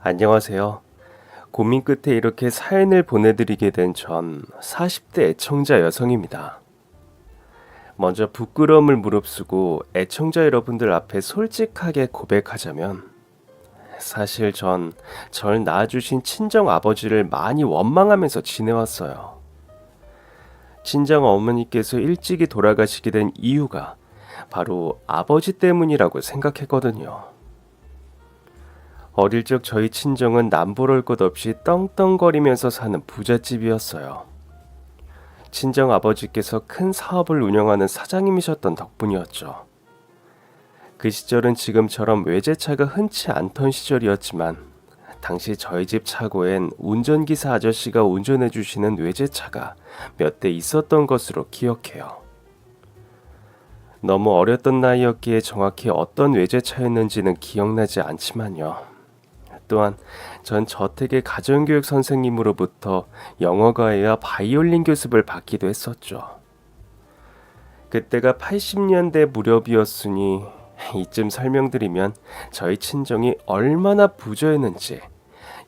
안녕하세요. 고민 끝에 이렇게 사연을 보내드리게 된 전 40대 애청자 여성입니다. 먼저 부끄러움을 무릅쓰고 애청자 여러분들 앞에 솔직하게 고백하자면 사실 전 절 낳아주신 친정 아버지를 많이 원망하면서 지내왔어요. 친정 어머니께서 일찍이 돌아가시게 된 이유가 바로 아버지 때문이라고 생각했거든요. 어릴 적 저희 친정은 남부럴 것 없이 떵떵거리면서 사는 부잣집이었어요. 친정 아버지께서 큰 사업을 운영하는 사장님이셨던 덕분이었죠. 그 시절은 지금처럼 외제차가 흔치 않던 시절이었지만 당시 저희 집 차고엔 운전기사 아저씨가 운전해 주시는 외제차가 몇 대 있었던 것으로 기억해요. 너무 어렸던 나이였기에 정확히 어떤 외제차였는지는 기억나지 않지만요. 또한 전 저택의 가정교육 선생님으로부터 영어 과외와 바이올린 교습을 받기도 했었죠. 그때가 80년대 무렵이었으니 이쯤 설명드리면 저희 친정이 얼마나 부자였는지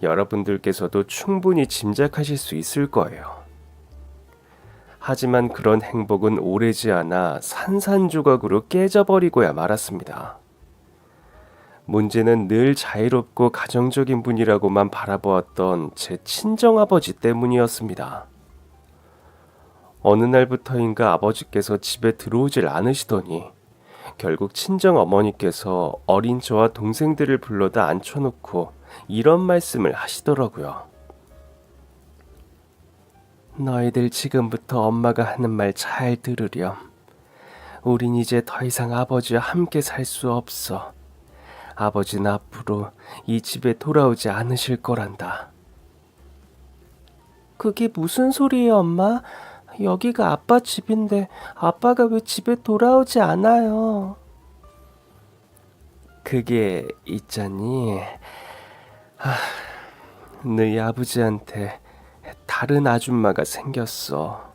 여러분들께서도 충분히 짐작하실 수 있을 거예요. 하지만 그런 행복은 오래지 않아 산산조각으로 깨져버리고야 말았습니다. 문제는 늘 자유롭고 가정적인 분이라고만 바라보았던 제 친정아버지 때문이었습니다. 어느 날부터인가 아버지께서 집에 들어오질 않으시더니 결국 친정어머니께서 어린 저와 동생들을 불러다 앉혀놓고 이런 말씀을 하시더라고요. 너희들 지금부터 엄마가 하는 말 잘 들으렴. 우린 이제 더 이상 아버지와 함께 살 수 없어. 아버지는 앞으로 이 집에 돌아오지 않으실 거란다. 그게 무슨 소리예요, 엄마? 여기가 아빠 집인데 아빠가 왜 집에 돌아오지 않아요? 그게 있잖니. 너희 아버지한테 다른 아줌마가 생겼어.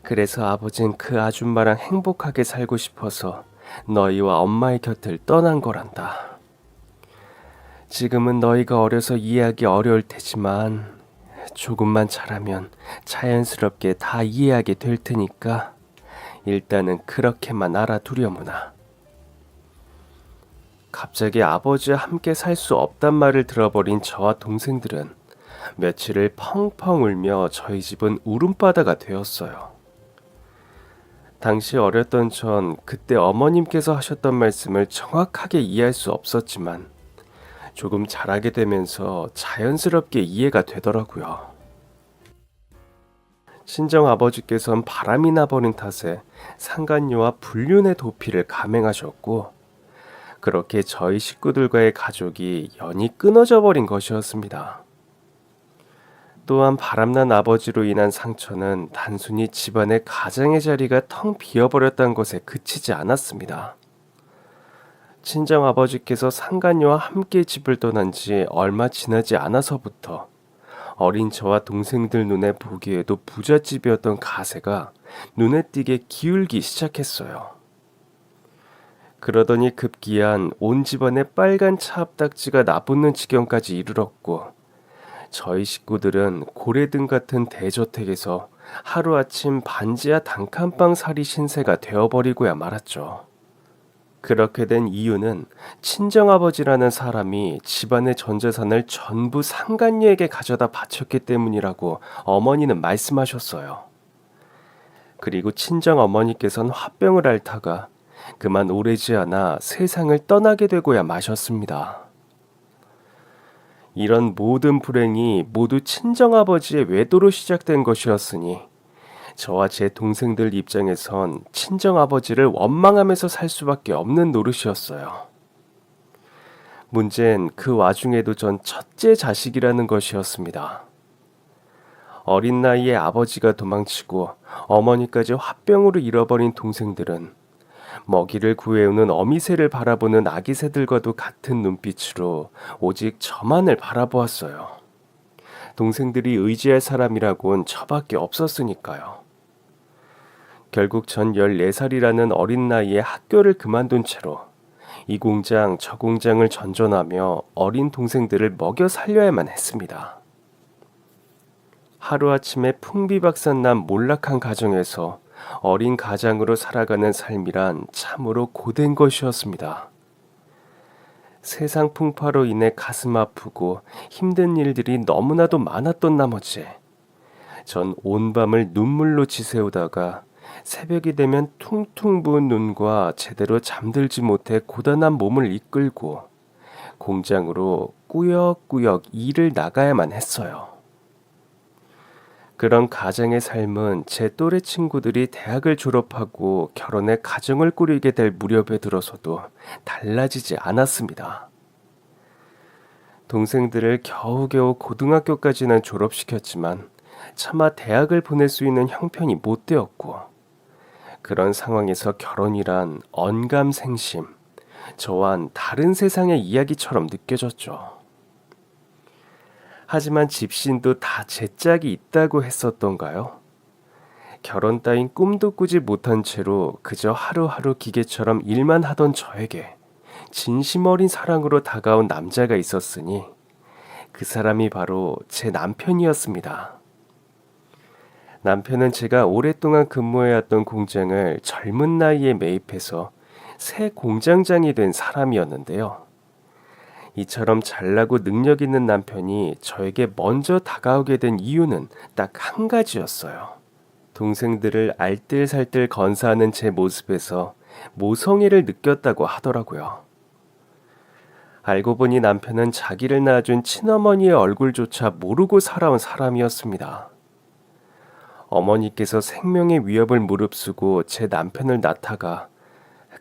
그래서 아버진 그 아줌마랑 행복하게 살고 싶어서 너희와 엄마의 곁을 떠난 거란다. 지금은 너희가 어려서 이해하기 어려울 테지만 조금만 자라면 자연스럽게 다 이해하게 될 테니까 일단은 그렇게만 알아두려무나. 갑자기 아버지와 함께 살 수 없단 말을 들어버린 저와 동생들은 며칠을 펑펑 울며 저희 집은 울음바다가 되었어요. 당시 어렸던 전 그때 어머님께서 하셨던 말씀을 정확하게 이해할 수 없었지만 조금 자라게 되면서 자연스럽게 이해가 되더라고요. 친정 아버지께서는 바람이 나버린 탓에 상간녀와 불륜의 도피를 감행하셨고 그렇게 저희 식구들과의 가족이 연이 끊어져 버린 것이었습니다. 또한 바람난 아버지로 인한 상처는 단순히 집안의 가장의 자리가 텅 비어버렸다는 것에 그치지 않았습니다. 친정 아버지께서 상간녀와 함께 집을 떠난 지 얼마 지나지 않아서부터 어린 저와 동생들 눈에 보기에도 부잣집이었던 가세가 눈에 띄게 기울기 시작했어요. 그러더니 급기야는 온 집안에 빨간 차압딱지가 나붙는 지경까지 이르렀고 저희 식구들은 고래등 같은 대저택에서 하루아침 반지하 단칸방 살이 신세가 되어버리고야 말았죠. 그렇게 된 이유는 친정아버지라는 사람이 집안의 전 재산을 전부 상간녀에게 가져다 바쳤기 때문이라고 어머니는 말씀하셨어요. 그리고 친정어머니께서는 화병을 앓다가 그만 오래지 않아 세상을 떠나게 되고야 마셨습니다. 이런 모든 불행이 모두 친정아버지의 외도로 시작된 것이었으니 저와 제 동생들 입장에선 친정아버지를 원망하면서 살 수밖에 없는 노릇이었어요. 문제는 그 와중에도 전 첫째 자식이라는 것이었습니다. 어린 나이에 아버지가 도망치고 어머니까지 화병으로 잃어버린 동생들은 먹이를 구해오는 어미새를 바라보는 아기 새들과도 같은 눈빛으로 오직 저만을 바라보았어요. 동생들이 의지할 사람이라곤 저밖에 없었으니까요. 결국 전 14살이라는 어린 나이에 학교를 그만둔 채로 이 공장, 저 공장을 전전하며 어린 동생들을 먹여 살려야만 했습니다. 하루아침에 풍비박산난 몰락한 가정에서 어린 가장으로 살아가는 삶이란 참으로 고된 것이었습니다. 세상 풍파로 인해 가슴 아프고 힘든 일들이 너무나도 많았던 나머지 전 온 밤을 눈물로 지새우다가 새벽이 되면 퉁퉁 부은 눈과 제대로 잠들지 못해 고단한 몸을 이끌고 공장으로 꾸역꾸역 일을 나가야만 했어요. 그런 가정의 삶은 제 또래 친구들이 대학을 졸업하고 결혼해 가정을 꾸리게 될 무렵에 들어서도 달라지지 않았습니다. 동생들을 겨우겨우 고등학교까지는 졸업시켰지만 차마 대학을 보낼 수 있는 형편이 못 되었고 그런 상황에서 결혼이란 언감생심, 저와는 다른 세상의 이야기처럼 느껴졌죠. 하지만 집신도 다 제 짝이 있다고 했었던가요? 결혼 따윈 꿈도 꾸지 못한 채로 그저 하루하루 기계처럼 일만 하던 저에게 진심 어린 사랑으로 다가온 남자가 있었으니 그 사람이 바로 제 남편이었습니다. 남편은 제가 오랫동안 근무해왔던 공장을 젊은 나이에 매입해서 새 공장장이 된 사람이었는데요. 이처럼 잘나고 능력 있는 남편이 저에게 먼저 다가오게 된 이유는 딱 한 가지였어요. 동생들을 알뜰살뜰 건사하는 제 모습에서 모성애를 느꼈다고 하더라고요. 알고 보니 남편은 자기를 낳아준 친어머니의 얼굴조차 모르고 살아온 사람이었습니다. 어머니께서 생명의 위협을 무릅쓰고 제 남편을 낳다가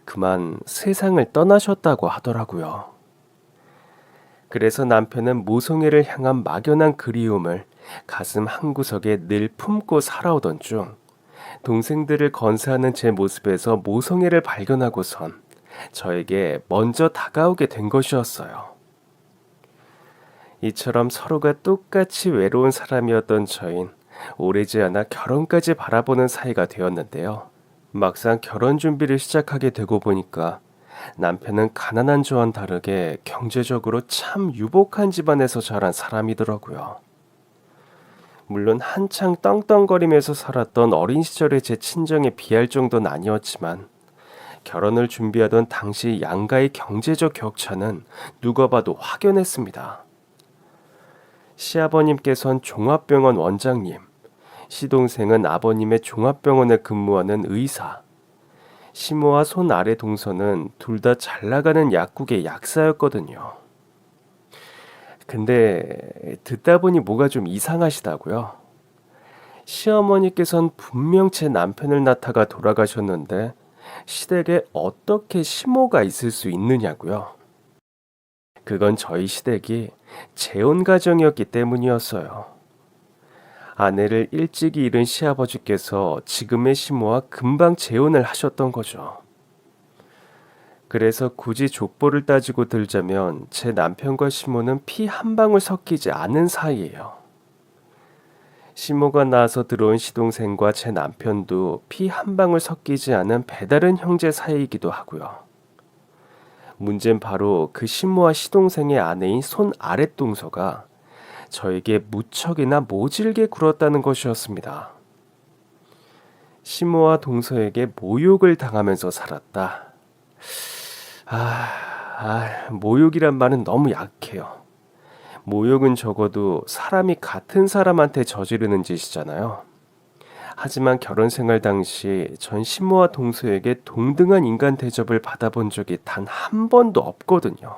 그만 세상을 떠나셨다고 하더라고요. 그래서 남편은 모성애를 향한 막연한 그리움을 가슴 한구석에 늘 품고 살아오던 중 동생들을 건사하는 제 모습에서 모성애를 발견하고선 저에게 먼저 다가오게 된 것이었어요. 이처럼 서로가 똑같이 외로운 사람이었던 저흰 오래지 않아 결혼까지 바라보는 사이가 되었는데요. 막상 결혼 준비를 시작하게 되고 보니까 남편은 가난한 저와는 다르게 경제적으로 참 유복한 집안에서 자란 사람이더라고요. 물론 한창 떵떵거리면서 살았던 어린 시절의 제 친정에 비할 정도는 아니었지만 결혼을 준비하던 당시 양가의 경제적 격차는 누가 봐도 확연했습니다. 시아버님께선 종합병원 원장님, 시동생은 아버님의 종합병원에 근무하는 의사, 시모와 손 아래 동서는 둘 다 잘 나가는 약국의 약사였거든요. 근데 듣다 보니 뭐가 좀 이상하시다고요. 시어머니께선 분명 제 남편을 낳다가 돌아가셨는데 시댁에 어떻게 시모가 있을 수 있느냐고요. 그건 저희 시댁이 재혼 가정이었기 때문이었어요. 아내를 일찍 잃은 시아버지께서 지금의 시모와 금방 재혼을 하셨던 거죠. 그래서 굳이 족보를 따지고 들자면 제 남편과 시모는 피 한 방울 섞이지 않은 사이예요. 시모가 낳아서 들어온 시동생과 제 남편도 피 한 방울 섞이지 않은 배다른 형제 사이이기도 하고요. 문제는 바로 그 시모와 시동생의 아내인 손 아랫동서가 저에게 무척이나 모질게 굴었다는 것이었습니다. 시모와 동서에게 모욕을 당하면서 살았다. 모욕이란 말은 너무 약해요. 모욕은 적어도 사람이 같은 사람한테 저지르는 짓이잖아요. 하지만 결혼 생활 당시 전 시모와 동서에게 동등한 인간 대접을 받아본 적이 단 한 번도 없거든요.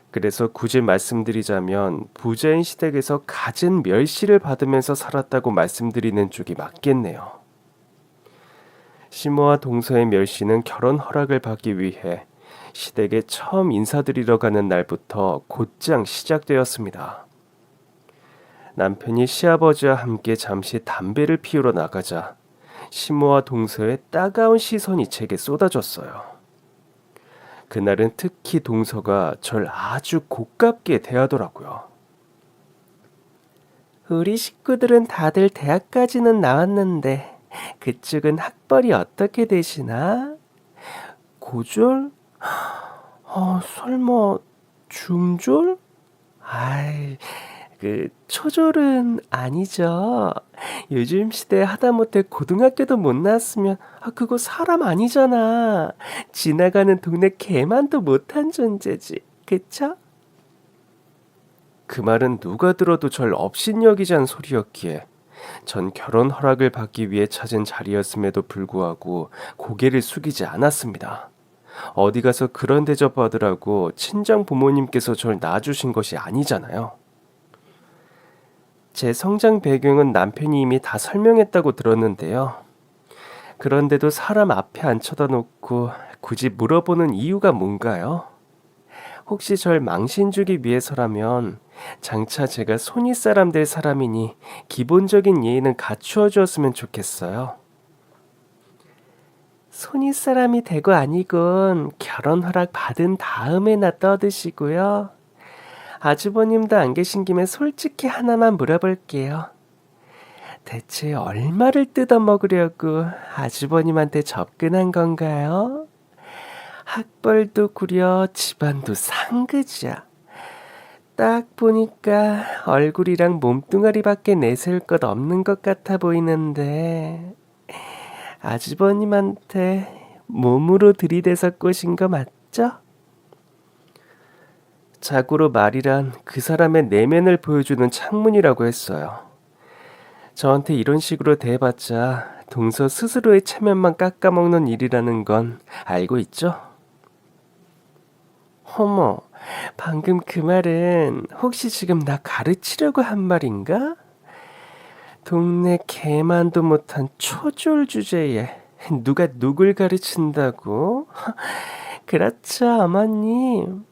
그래서 굳이 말씀드리자면 부자인 시댁에서 갖은 멸시를 받으면서 살았다고 말씀드리는 쪽이 맞겠네요. 시모와 동서의 멸시는 결혼 허락을 받기 위해 시댁에 처음 인사드리러 가는 날부터 곧장 시작되었습니다. 남편이 시아버지와 함께 잠시 담배를 피우러 나가자 시모와 동서의 따가운 시선이 제게 쏟아졌어요. 그날은 특히 동서가 절 아주 고깝게 대하더라고요. 우리 식구들은 다들 대학까지는 나왔는데 그쪽은 학벌이 어떻게 되시나? 고졸? 설마 중졸? 아이, 초졸은 아니죠. 요즘 시대에 하다못해 고등학교도 못 나왔으면 그거 사람 아니잖아. 지나가는 동네 개만도 못한 존재지. 그쵸? 그 말은 누가 들어도 절 업신여기자는 소리였기에 전 결혼 허락을 받기 위해 찾은 자리였음에도 불구하고 고개를 숙이지 않았습니다. 어디 가서 그런 대접 받으라고 친정 부모님께서 절 낳아주신 것이 아니잖아요. 제 성장 배경은 남편이 이미 다 설명했다고 들었는데요. 그런데도 사람 앞에 안 쳐다놓고 굳이 물어보는 이유가 뭔가요? 혹시 절 망신 주기 위해서라면 장차 제가 손윗사람 될 사람이니 기본적인 예의는 갖추어 주었으면 좋겠어요. 손윗사람이 되고 아니군 결혼 허락 받은 다음에나 떠드시고요. 아주버님도 안 계신 김에 솔직히 하나만 물어볼게요. 대체 얼마를 뜯어먹으려고 아주버님한테 접근한 건가요? 학벌도 구려 집안도 상그자. 딱 보니까 얼굴이랑 몸뚱아리밖에 내세울 것 없는 것 같아 보이는데 아주버님한테 몸으로 들이대서 꼬신 거 맞죠? 자고로 말이란 그 사람의 내면을 보여주는 창문이라고 했어요. 저한테 이런 식으로 대해봤자 동서 스스로의 체면만 깎아먹는 일이라는 건 알고 있죠? 어머, 방금 그 말은 혹시 지금 나 가르치려고 한 말인가? 동네 개만도 못한 초졸 주제에 누가 누굴 가르친다고? 그렇죠, 어머님.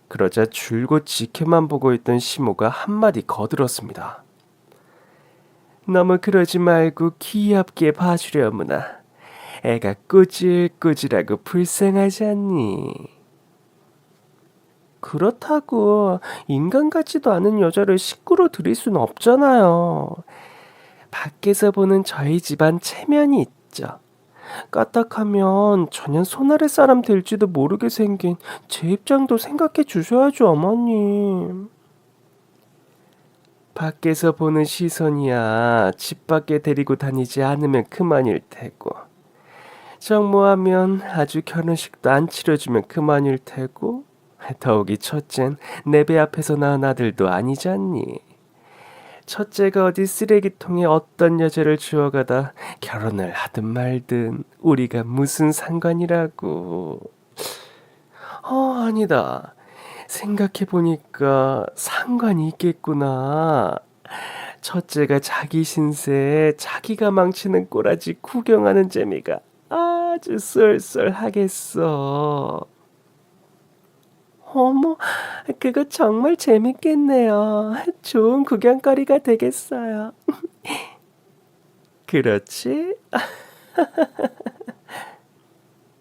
그러자 줄곧 지켜만 보고 있던 시모가 한마디 거들었습니다. 너무 그러지 말고 귀엽게 봐주려무나. 애가 꾸질꾸질하고 불쌍하지 않니? 그렇다고 인간 같지도 않은 여자를 식구로 들일 순 없잖아요. 밖에서 보는 저희 집안 체면이 있죠. 까딱하면 전혀 손아래 사람 될지도 모르게 생긴 제 입장도 생각해 주셔야죠, 어머님. 밖에서 보는 시선이야 집 밖에 데리고 다니지 않으면 그만일 테고 정모하면 아주 결혼식도 안 치러주면 그만일 테고 더욱이 첫째는 내 배 앞에서 낳은 아들도 아니잖니. 첫째가 어디 쓰레기통에 어떤 여자를 주워가다 결혼을 하든 말든 우리가 무슨 상관이라고. 아니다. 생각해보니까 상관이 있겠구나. 첫째가 자기 신세에 자기가 망치는 꼬라지 구경하는 재미가 아주 쏠쏠하겠어. 어머, 그거 정말 재밌겠네요. 좋은 구경거리가 되겠어요. 그렇지?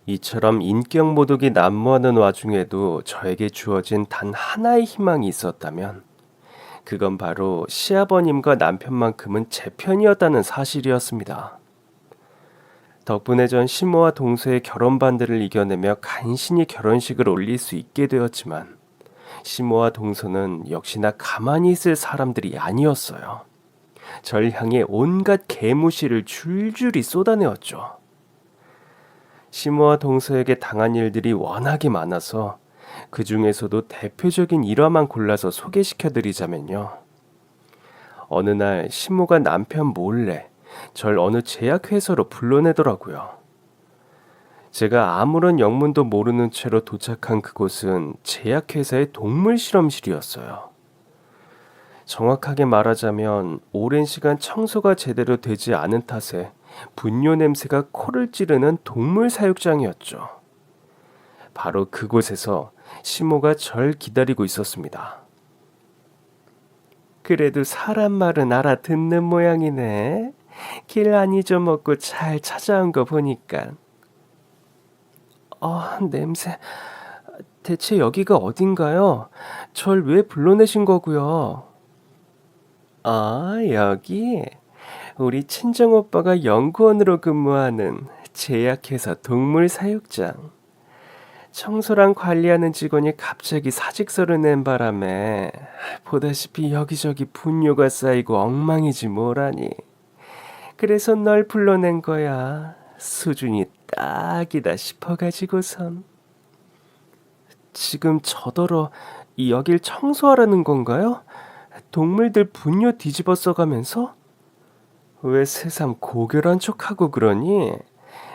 이처럼 인격 모독이 난무하는 와중에도 저에게 주어진 단 하나의 희망이 있었다면 그건 바로 시아버님과 남편만큼은 제 편이었다는 사실이었습니다. 덕분에 전 시모와 동서의 결혼 반대를 이겨내며 간신히 결혼식을 올릴 수 있게 되었지만 시모와 동서는 역시나 가만히 있을 사람들이 아니었어요. 절 향해 온갖 개무시를 줄줄이 쏟아내었죠. 시모와 동서에게 당한 일들이 워낙에 많아서 그 중에서도 대표적인 일화만 골라서 소개시켜드리자면요. 어느 날 시모가 남편 몰래 절 어느 제약회사로 불러내더라고요. 제가 아무런 영문도 모르는 채로 도착한 그곳은 제약회사의 동물 실험실이었어요. 정확하게 말하자면 오랜 시간 청소가 제대로 되지 않은 탓에 분뇨 냄새가 코를 찌르는 동물 사육장이었죠. 바로 그곳에서 시모가 절 기다리고 있었습니다. 그래도 사람 말은 알아듣는 모양이네. 길 안 잊어먹고 잘 찾아온 거 보니까. 냄새. 대체 여기가 어딘가요? 절 왜 불러내신 거고요? 여기? 우리 친정오빠가 연구원으로 근무하는 제약회사 동물 사육장. 청소랑 관리하는 직원이 갑자기 사직서를 낸 바람에 보다시피 여기저기 분뇨가 쌓이고 엉망이지 뭐라니. 그래서 널 불러낸 거야. 수준이 딱이다 싶어가지고선. 지금 저더러 이 여길 청소하라는 건가요? 동물들 분뇨 뒤집어 써가면서? 왜 새삼 고결한 척하고 그러니?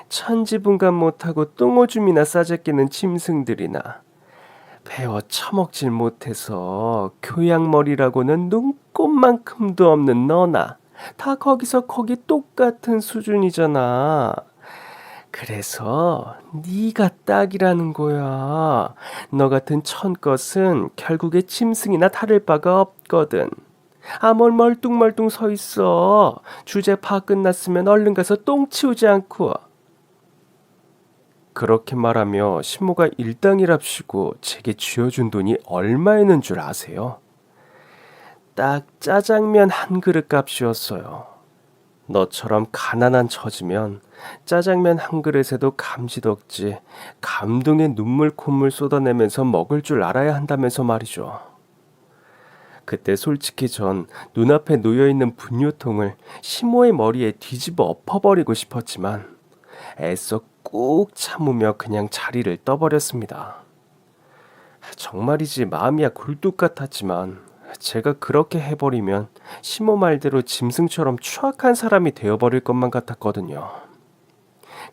천지분간 못하고 똥오줌이나 싸제끼는 짐승들이나 배워 처먹질 못해서 교양머리라고는 눈꼽만큼도 없는 너나 다 거기서 거기 똑같은 수준이잖아. 그래서 네가 딱이라는 거야. 너 같은 천것은 결국에 짐승이나 다를 바가 없거든. 뭘 멀뚱멀뚱 서 있어. 주제 파악 끝났으면 얼른 가서 똥 치우지 않고. 그렇게 말하며 신모가 일당이랍시고 제게 쥐어준 돈이 얼마였는 줄 아세요? 딱 짜장면 한 그릇 값이었어요. 너처럼 가난한 처지면 짜장면 한 그릇에도 감지덕지 감동의 눈물 콧물 쏟아내면서 먹을 줄 알아야 한다면서 말이죠. 그때 솔직히 전 눈앞에 놓여있는 분유통을 시모의 머리에 뒤집어 엎어버리고 싶었지만 애써 꾹 참으며 그냥 자리를 떠버렸습니다. 정말이지 마음이야 굴뚝 같았지만 제가 그렇게 해버리면 시모 말대로 짐승처럼 추악한 사람이 되어버릴 것만 같았거든요.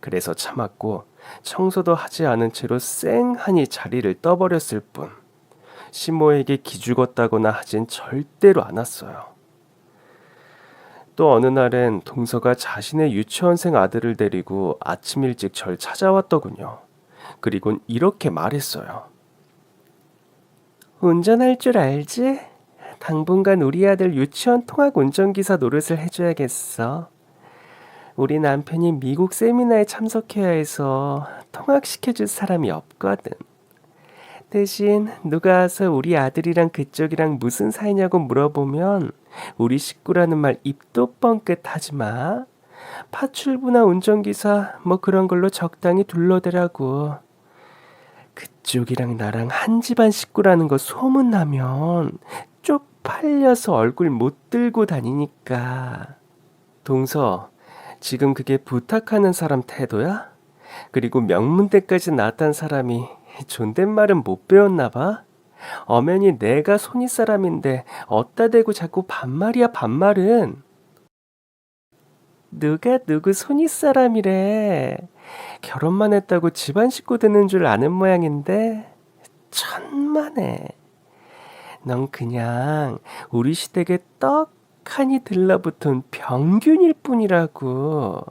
그래서 참았고 청소도 하지 않은 채로 쌩하니 자리를 떠버렸을 뿐 시모에게 기죽었다거나 하진 절대로 않았어요. 또 어느 날엔 동서가 자신의 유치원생 아들을 데리고 아침 일찍 절 찾아왔더군요. 그리곤 이렇게 말했어요. 운전할 줄 알지? 당분간 우리 아들 유치원 통학 운전기사 노릇을 해줘야겠어. 우리 남편이 미국 세미나에 참석해야 해서 통학시켜줄 사람이 없거든. 대신 누가 와서 우리 아들이랑 그쪽이랑 무슨 사이냐고 물어보면 우리 식구라는 말 입도 뻥끗하지 마. 파출부나 운전기사 뭐 그런 걸로 적당히 둘러대라고. 그쪽이랑 나랑 한 집안 식구라는 거 소문나면 쪽팔려서 얼굴 못 들고 다니니까. 동서, 지금 그게 부탁하는 사람 태도야? 그리고 명문대까지 나왔단 사람이 존댓말은 못 배웠나 봐? 엄연히 내가 손윗 사람인데 어따 대고 자꾸 반말이야 반말은. 누가 누구 손윗 사람이래. 결혼만 했다고 집안 식구 되는 줄 아는 모양인데 천만에. 넌 그냥 우리 시댁에 떡하니 들러붙은 병균일 뿐이라고.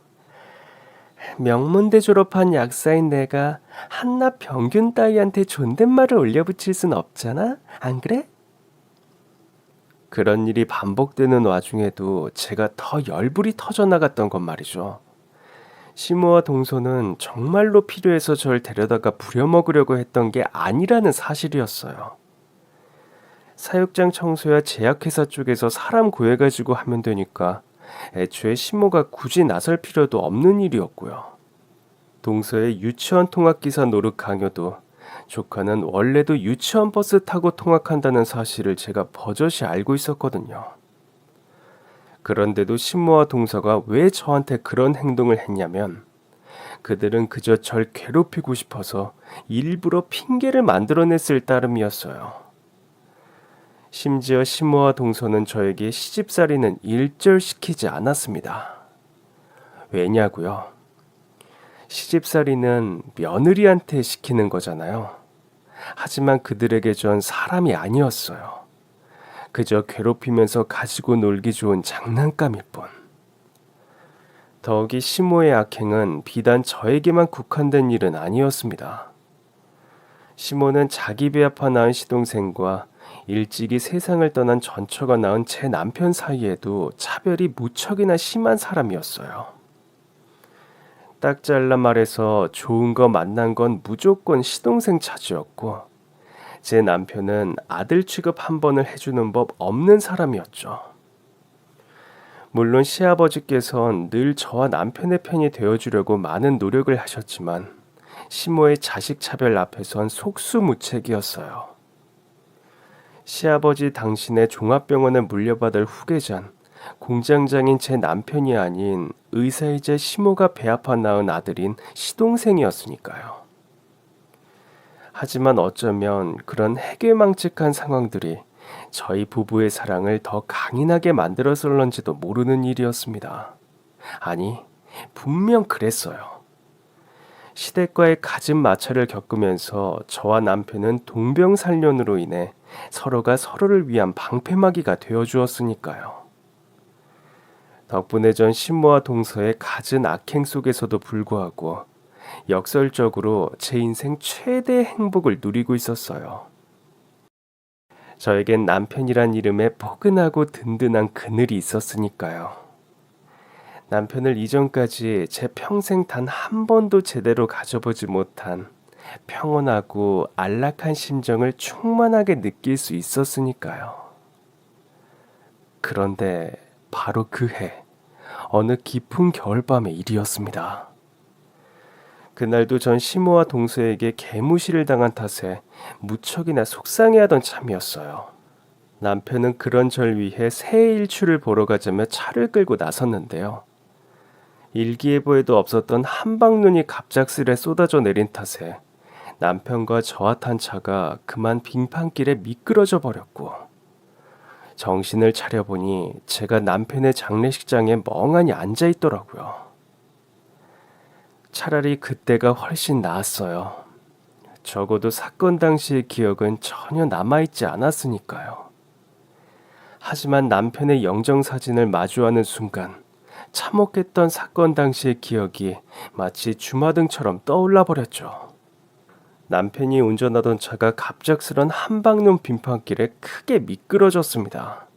명문대 졸업한 약사인 내가 한낱 병균 따위한테 존댓말을 올려붙일 순 없잖아? 안 그래? 그런 일이 반복되는 와중에도 제가 더 열불이 터져나갔던 건 말이죠. 시모와 동서는 정말로 필요해서 절 데려다가 부려먹으려고 했던 게 아니라는 사실이었어요. 사육장 청소야 제약회사 쪽에서 사람 구해가지고 하면 되니까 애초에 시모가 굳이 나설 필요도 없는 일이었고요. 동서의 유치원 통학기사 노릇 강요도 조카는 원래도 유치원 버스 타고 통학한다는 사실을 제가 버젓이 알고 있었거든요. 그런데도 시모와 동서가 왜 저한테 그런 행동을 했냐면 그들은 그저 절 괴롭히고 싶어서 일부러 핑계를 만들어냈을 따름이었어요. 심지어 시모와 동서는 저에게 시집살이는 일절시키지 않았습니다. 왜냐고요? 시집살이는 며느리한테 시키는 거잖아요. 하지만 그들에게 전 사람이 아니었어요. 그저 괴롭히면서 가지고 놀기 좋은 장난감일 뿐. 더욱이 시모의 악행은 비단 저에게만 국한된 일은 아니었습니다. 시모는 자기 배 아파 낳은 시동생과 일찍이 세상을 떠난 전처가 낳은 제 남편 사이에도 차별이 무척이나 심한 사람이었어요. 딱 잘라 말해서 좋은 거 만난 건 무조건 시동생 차지였고 제 남편은 아들 취급 한 번을 해주는 법 없는 사람이었죠. 물론 시아버지께선 늘 저와 남편의 편이 되어주려고 많은 노력을 하셨지만 시모의 자식 차별 앞에선 속수무책이었어요. 시아버지 당신의 종합병원에 물려받을 후계자는 공장장인 제 남편이 아닌 의사이자 시모가 배아파 낳은 아들인 시동생이었으니까요. 하지만 어쩌면 그런 해괴망측한 상황들이 저희 부부의 사랑을 더 강인하게 만들었을런지도 모르는 일이었습니다. 아니, 분명 그랬어요. 시댁과의 갖은 마찰을 겪으면서 저와 남편은 동병살련으로 인해 서로가 서로를 위한 방패막이가 되어주었으니까요. 덕분에 전 신모와 동서의 갖은 악행 속에서도 불구하고 역설적으로 제 인생 최대의 행복을 누리고 있었어요. 저에겐 남편이란 이름에 포근하고 든든한 그늘이 있었으니까요. 남편을 이전까지 제 평생 단 한 번도 제대로 가져보지 못한 평온하고 안락한 심정을 충만하게 느낄 수 있었으니까요. 그런데 바로 그 해, 어느 깊은 겨울밤의 일이었습니다. 그날도 전 시모와 동서에게 개무시를 당한 탓에 무척이나 속상해하던 참이었어요. 남편은 그런 절 위해 새해 일출을 보러 가자며 차를 끌고 나섰는데요. 일기예보에도 없었던 한방눈이 갑작스레 쏟아져 내린 탓에 남편과 저와 탄 차가 그만 빙판길에 미끄러져 버렸고, 정신을 차려보니 제가 남편의 장례식장에 멍하니 앉아 있더라고요. 차라리 그때가 훨씬 나았어요. 적어도 사건 당시의 기억은 전혀 남아있지 않았으니까요. 하지만 남편의 영정사진을 마주하는 순간 참혹했던 사건 당시의 기억이 마치 주마등처럼 떠올라 버렸죠. 남편이 운전하던 차가 갑작스런 한방눈 빙판길에 크게 미끄러졌습니다.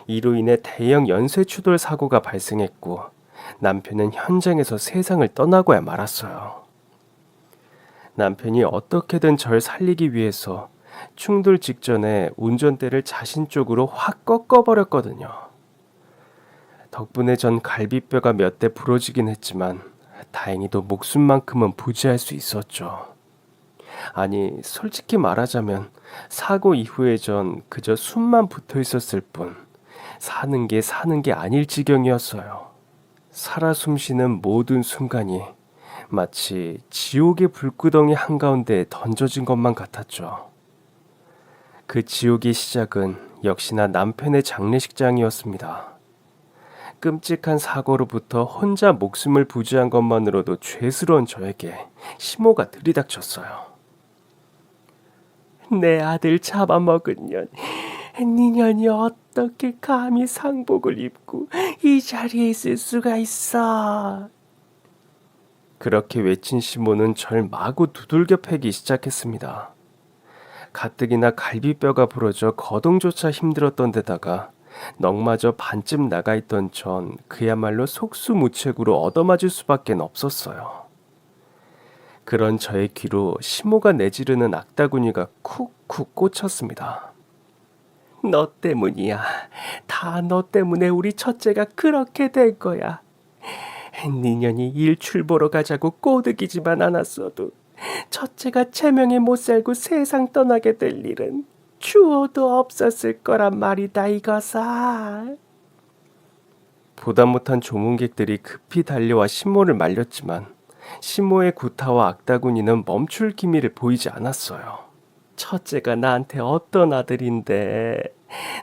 이로 인해 대형 연쇄추돌 사고가 발생했고 남편은 현장에서 세상을 떠나고야 말았어요. 남편이 어떻게든 절 살리기 위해서 충돌 직전에 운전대를 자신 쪽으로 확 꺾어버렸거든요. 덕분에 전 갈비뼈가 몇 대 부러지긴 했지만 다행히도 목숨만큼은 부지할 수 있었죠. 아니, 솔직히 말하자면 사고 이후에 전 그저 숨만 붙어 있었을 뿐 사는 게 아닐 지경이었어요. 살아 숨쉬는 모든 순간이 마치 지옥의 불구덩이 한가운데에 던져진 것만 같았죠. 그 지옥의 시작은 역시나 남편의 장례식장이었습니다. 끔찍한 사고로부터 혼자 목숨을 부지한 것만으로도 죄스러운 저에게 시모가 들이닥쳤어요. 내 아들 잡아먹은 년, 니년이 어떻게 감히 상복을 입고 이 자리에 있을 수가 있어? 그렇게 외친 시모는 절 마구 두들겨 패기 시작했습니다. 가뜩이나 갈비뼈가 부러져 거동조차 힘들었던 데다가 넋마저 반쯤 나가있던 전 그야말로 속수무책으로 얻어맞을 수밖에 없었어요. 그런 저의 귀로 시모가 내지르는 악다구니가 쿡쿡 꽂혔습니다. 너 때문이야. 다 너 때문에 우리 첫째가 그렇게 된 거야. 니년이 일출 보러 가자고 꼬드기지만 않았어도 첫째가 체명에 못 살고 세상 떠나게 될 일은 추호도 없었을 거란 말이다 이거사. 보다 못한 조문객들이 급히 달려와 신모를 말렸지만 신모의 구타와 악다구니는 멈출 기미를 보이지 않았어요. 첫째가 나한테 어떤 아들인데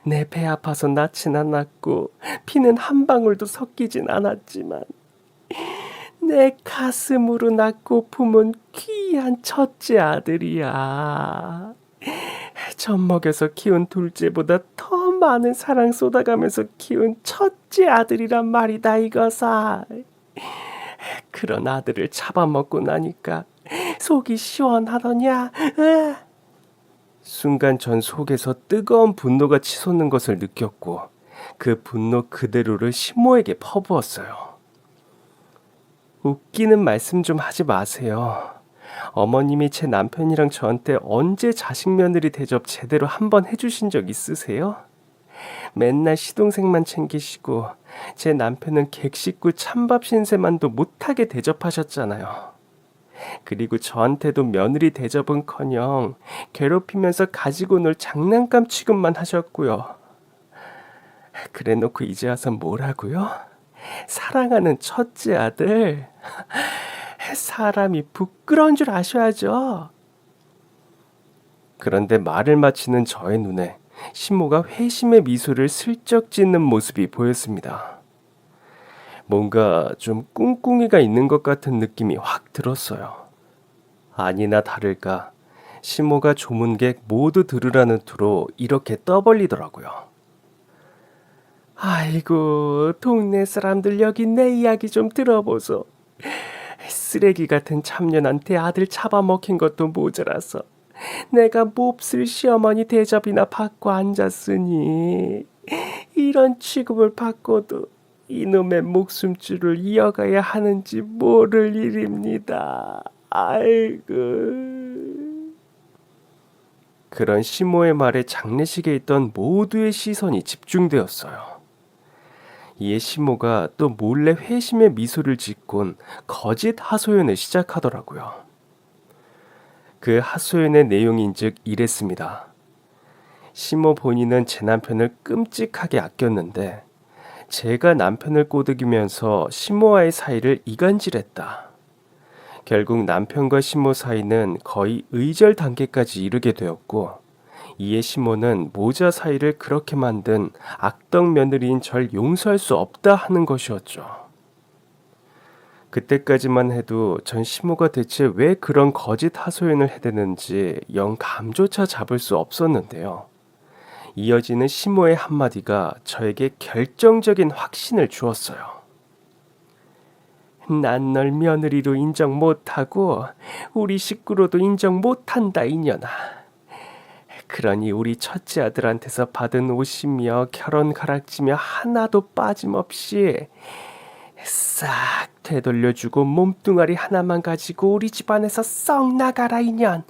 내 배 아파서 낳진 않았고 피는 한 방울도 섞이진 않았지만 내 가슴으로 낳고 품은 귀한 첫째 아들이야. 젖 먹여서 키운 둘째보다 더 많은 사랑 쏟아가면서 키운 첫째 아들이란 말이다 이거사. 그런 아들을 잡아먹고 나니까 속이 시원하더냐? 순간 전 속에서 뜨거운 분노가 치솟는 것을 느꼈고 그 분노 그대로를 신모에게 퍼부었어요. 웃기는 말씀 좀 하지 마세요. 어머님이 제 남편이랑 저한테 언제 자식 며느리 대접 제대로 한번 해주신 적 있으세요? 맨날 시동생만 챙기시고 제 남편은 객식구 찬밥 신세만도 못하게 대접하셨잖아요. 그리고 저한테도 며느리 대접은커녕 괴롭히면서 가지고 놀 장난감 취급만 하셨고요. 그래놓고 이제 와서 뭐라고요? 사랑하는 첫째 아들. 사람이 부끄러운 줄 아셔야죠. 그런데 말을 마치는 저의 눈에 신모가 회심의 미소를 슬쩍 짓는 모습이 보였습니다. 뭔가 좀 꿍꿍이가 있는 것 같은 느낌이 확 들었어요. 아니나 다를까 신모가 조문객 모두 들으라는 투로 이렇게 떠벌리더라고요. 아이고, 동네 사람들 여기 내 이야기 좀 들어보소. 쓰레기 같은 참년한테 아들 잡아먹힌 것도 모자라서 내가 몹쓸 시어머니 대접이나 받고 앉았으니 이런 취급을 받고도 이놈의 목숨줄을 이어가야 하는지 모를 일입니다. 아이고. 그런 시모의 말에 장례식에 있던 모두의 시선이 집중되었어요. 이에 시모가 또 몰래 회심의 미소를 짓곤 거짓 하소연을 시작하더라고요. 그 하소연의 내용인즉 이랬습니다. 시모 본인은 제 남편을 끔찍하게 아꼈는데 제가 남편을 꼬드기면서 시모와의 사이를 이간질했다. 결국 남편과 시모 사이는 거의 의절 단계까지 이르게 되었고 이에 시모는 모자 사이를 그렇게 만든 악덕 며느리인 절 용서할 수 없다 하는 것이었죠. 그때까지만 해도 전 시모가 대체 왜 그런 거짓 하소연을 해대는지 영 감조차 잡을 수 없었는데요. 이어지는 시모의 한마디가 저에게 결정적인 확신을 주었어요. 난 널 며느리로 인정 못하고 우리 식구로도 인정 못한다 이년아. 그러니 우리 첫째 아들한테서 받은 옷이며 결혼 가락지며 하나도 빠짐없이 싹 되돌려주고 몸뚱아리 하나만 가지고 우리 집안에서 썩 나가라 이년.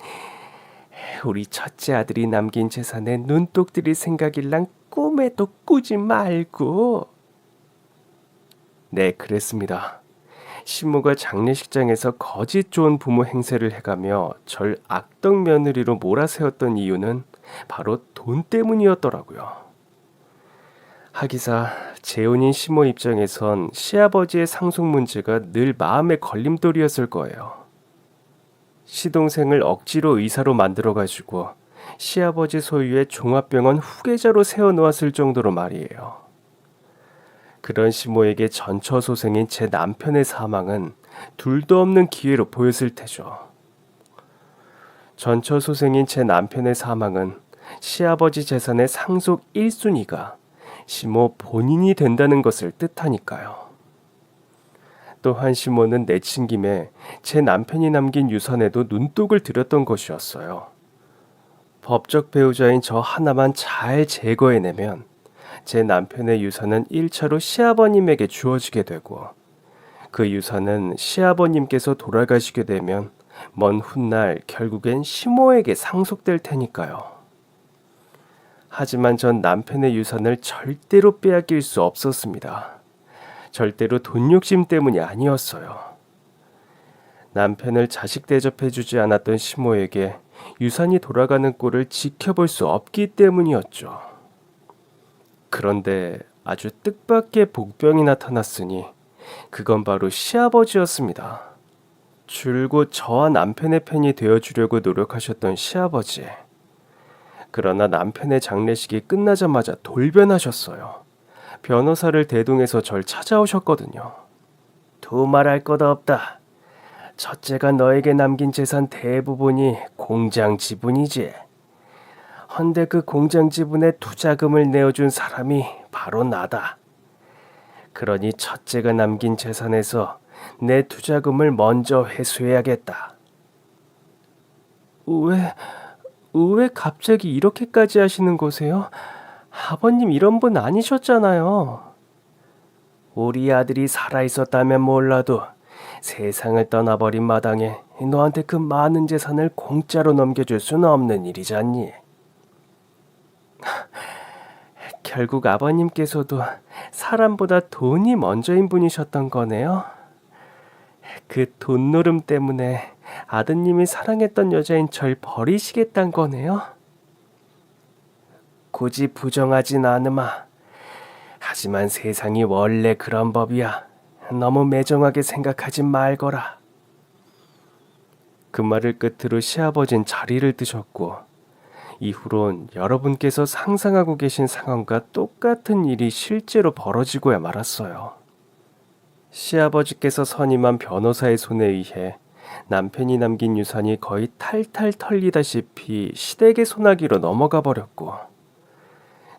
우리 첫째 아들이 남긴 재산에 눈독 들일 생각일랑 꿈에도 꾸지 말고. 네, 그랬습니다. 시모가 장례식장에서 거짓 좋은 부모 행세를 해가며 절 악덕 며느리로 몰아세웠던 이유는 바로 돈 때문이었더라고요. 하기사 재혼인 시모 입장에선 시아버지의 상속 문제가 늘 마음의 걸림돌이었을 거예요. 시동생을 억지로 의사로 만들어가지고 시아버지 소유의 종합병원 후계자로 세워놓았을 정도로 말이에요. 그런 시모에게 전처소생인 제 남편의 사망은 둘도 없는 기회로 보였을 테죠. 전처소생인 제 남편의 사망은 시아버지 재산의 상속 1순위가 시모 본인이 된다는 것을 뜻하니까요. 또한 시모는 내친 김에 제 남편이 남긴 유산에도 눈독을 들였던 것이었어요. 법적 배우자인 저 하나만 잘 제거해내면 제 남편의 유산은 1차로 시아버님에게 주어지게 되고 그 유산은 시아버님께서 돌아가시게 되면 먼 훗날 결국엔 시모에게 상속될 테니까요. 하지만 전 남편의 유산을 절대로 빼앗길 수 없었습니다. 절대로 돈 욕심 때문이 아니었어요. 남편을 자식 대접해주지 않았던 시모에게 유산이 돌아가는 꼴을 지켜볼 수 없기 때문이었죠. 그런데 아주 뜻밖의 복병이 나타났으니 그건 바로 시아버지였습니다. 줄곧 저와 남편의 편이 되어주려고 노력하셨던 시아버지. 그러나 남편의 장례식이 끝나자마자 돌변하셨어요. 변호사를 대동해서 절 찾아오셨거든요. 두말할 것 없다. 첫째가 너에게 남긴 재산 대부분이 공장 지분이지. 헌데 그 공장 지분에 투자금을 내어준 사람이 바로 나다. 그러니 첫째가 남긴 재산에서 내 투자금을 먼저 회수해야겠다. 왜 갑자기 이렇게까지 하시는 거세요? 아버님 이런 분 아니셨잖아요. 우리 아들이 살아있었다면 몰라도 세상을 떠나버린 마당에 너한테 그 많은 재산을 공짜로 넘겨줄 수는 없는 일이잖니. 결국 아버님께서도 사람보다 돈이 먼저인 분이셨던 거네요. 그 돈노름 때문에 아드님이 사랑했던 여자인 절 버리시겠단 거네요? 굳이 부정하진 않으마. 하지만 세상이 원래 그런 법이야. 너무 매정하게 생각하지 말거라. 그 말을 끝으로 시아버진 자리를 드셨고, 이후론 여러분께서 상상하고 계신 상황과 똑같은 일이 실제로 벌어지고야 말았어요. 시아버지께서 선임한 변호사의 손에 의해 남편이 남긴 유산이 거의 탈탈 털리다시피 시댁의 소나기로 넘어가 버렸고,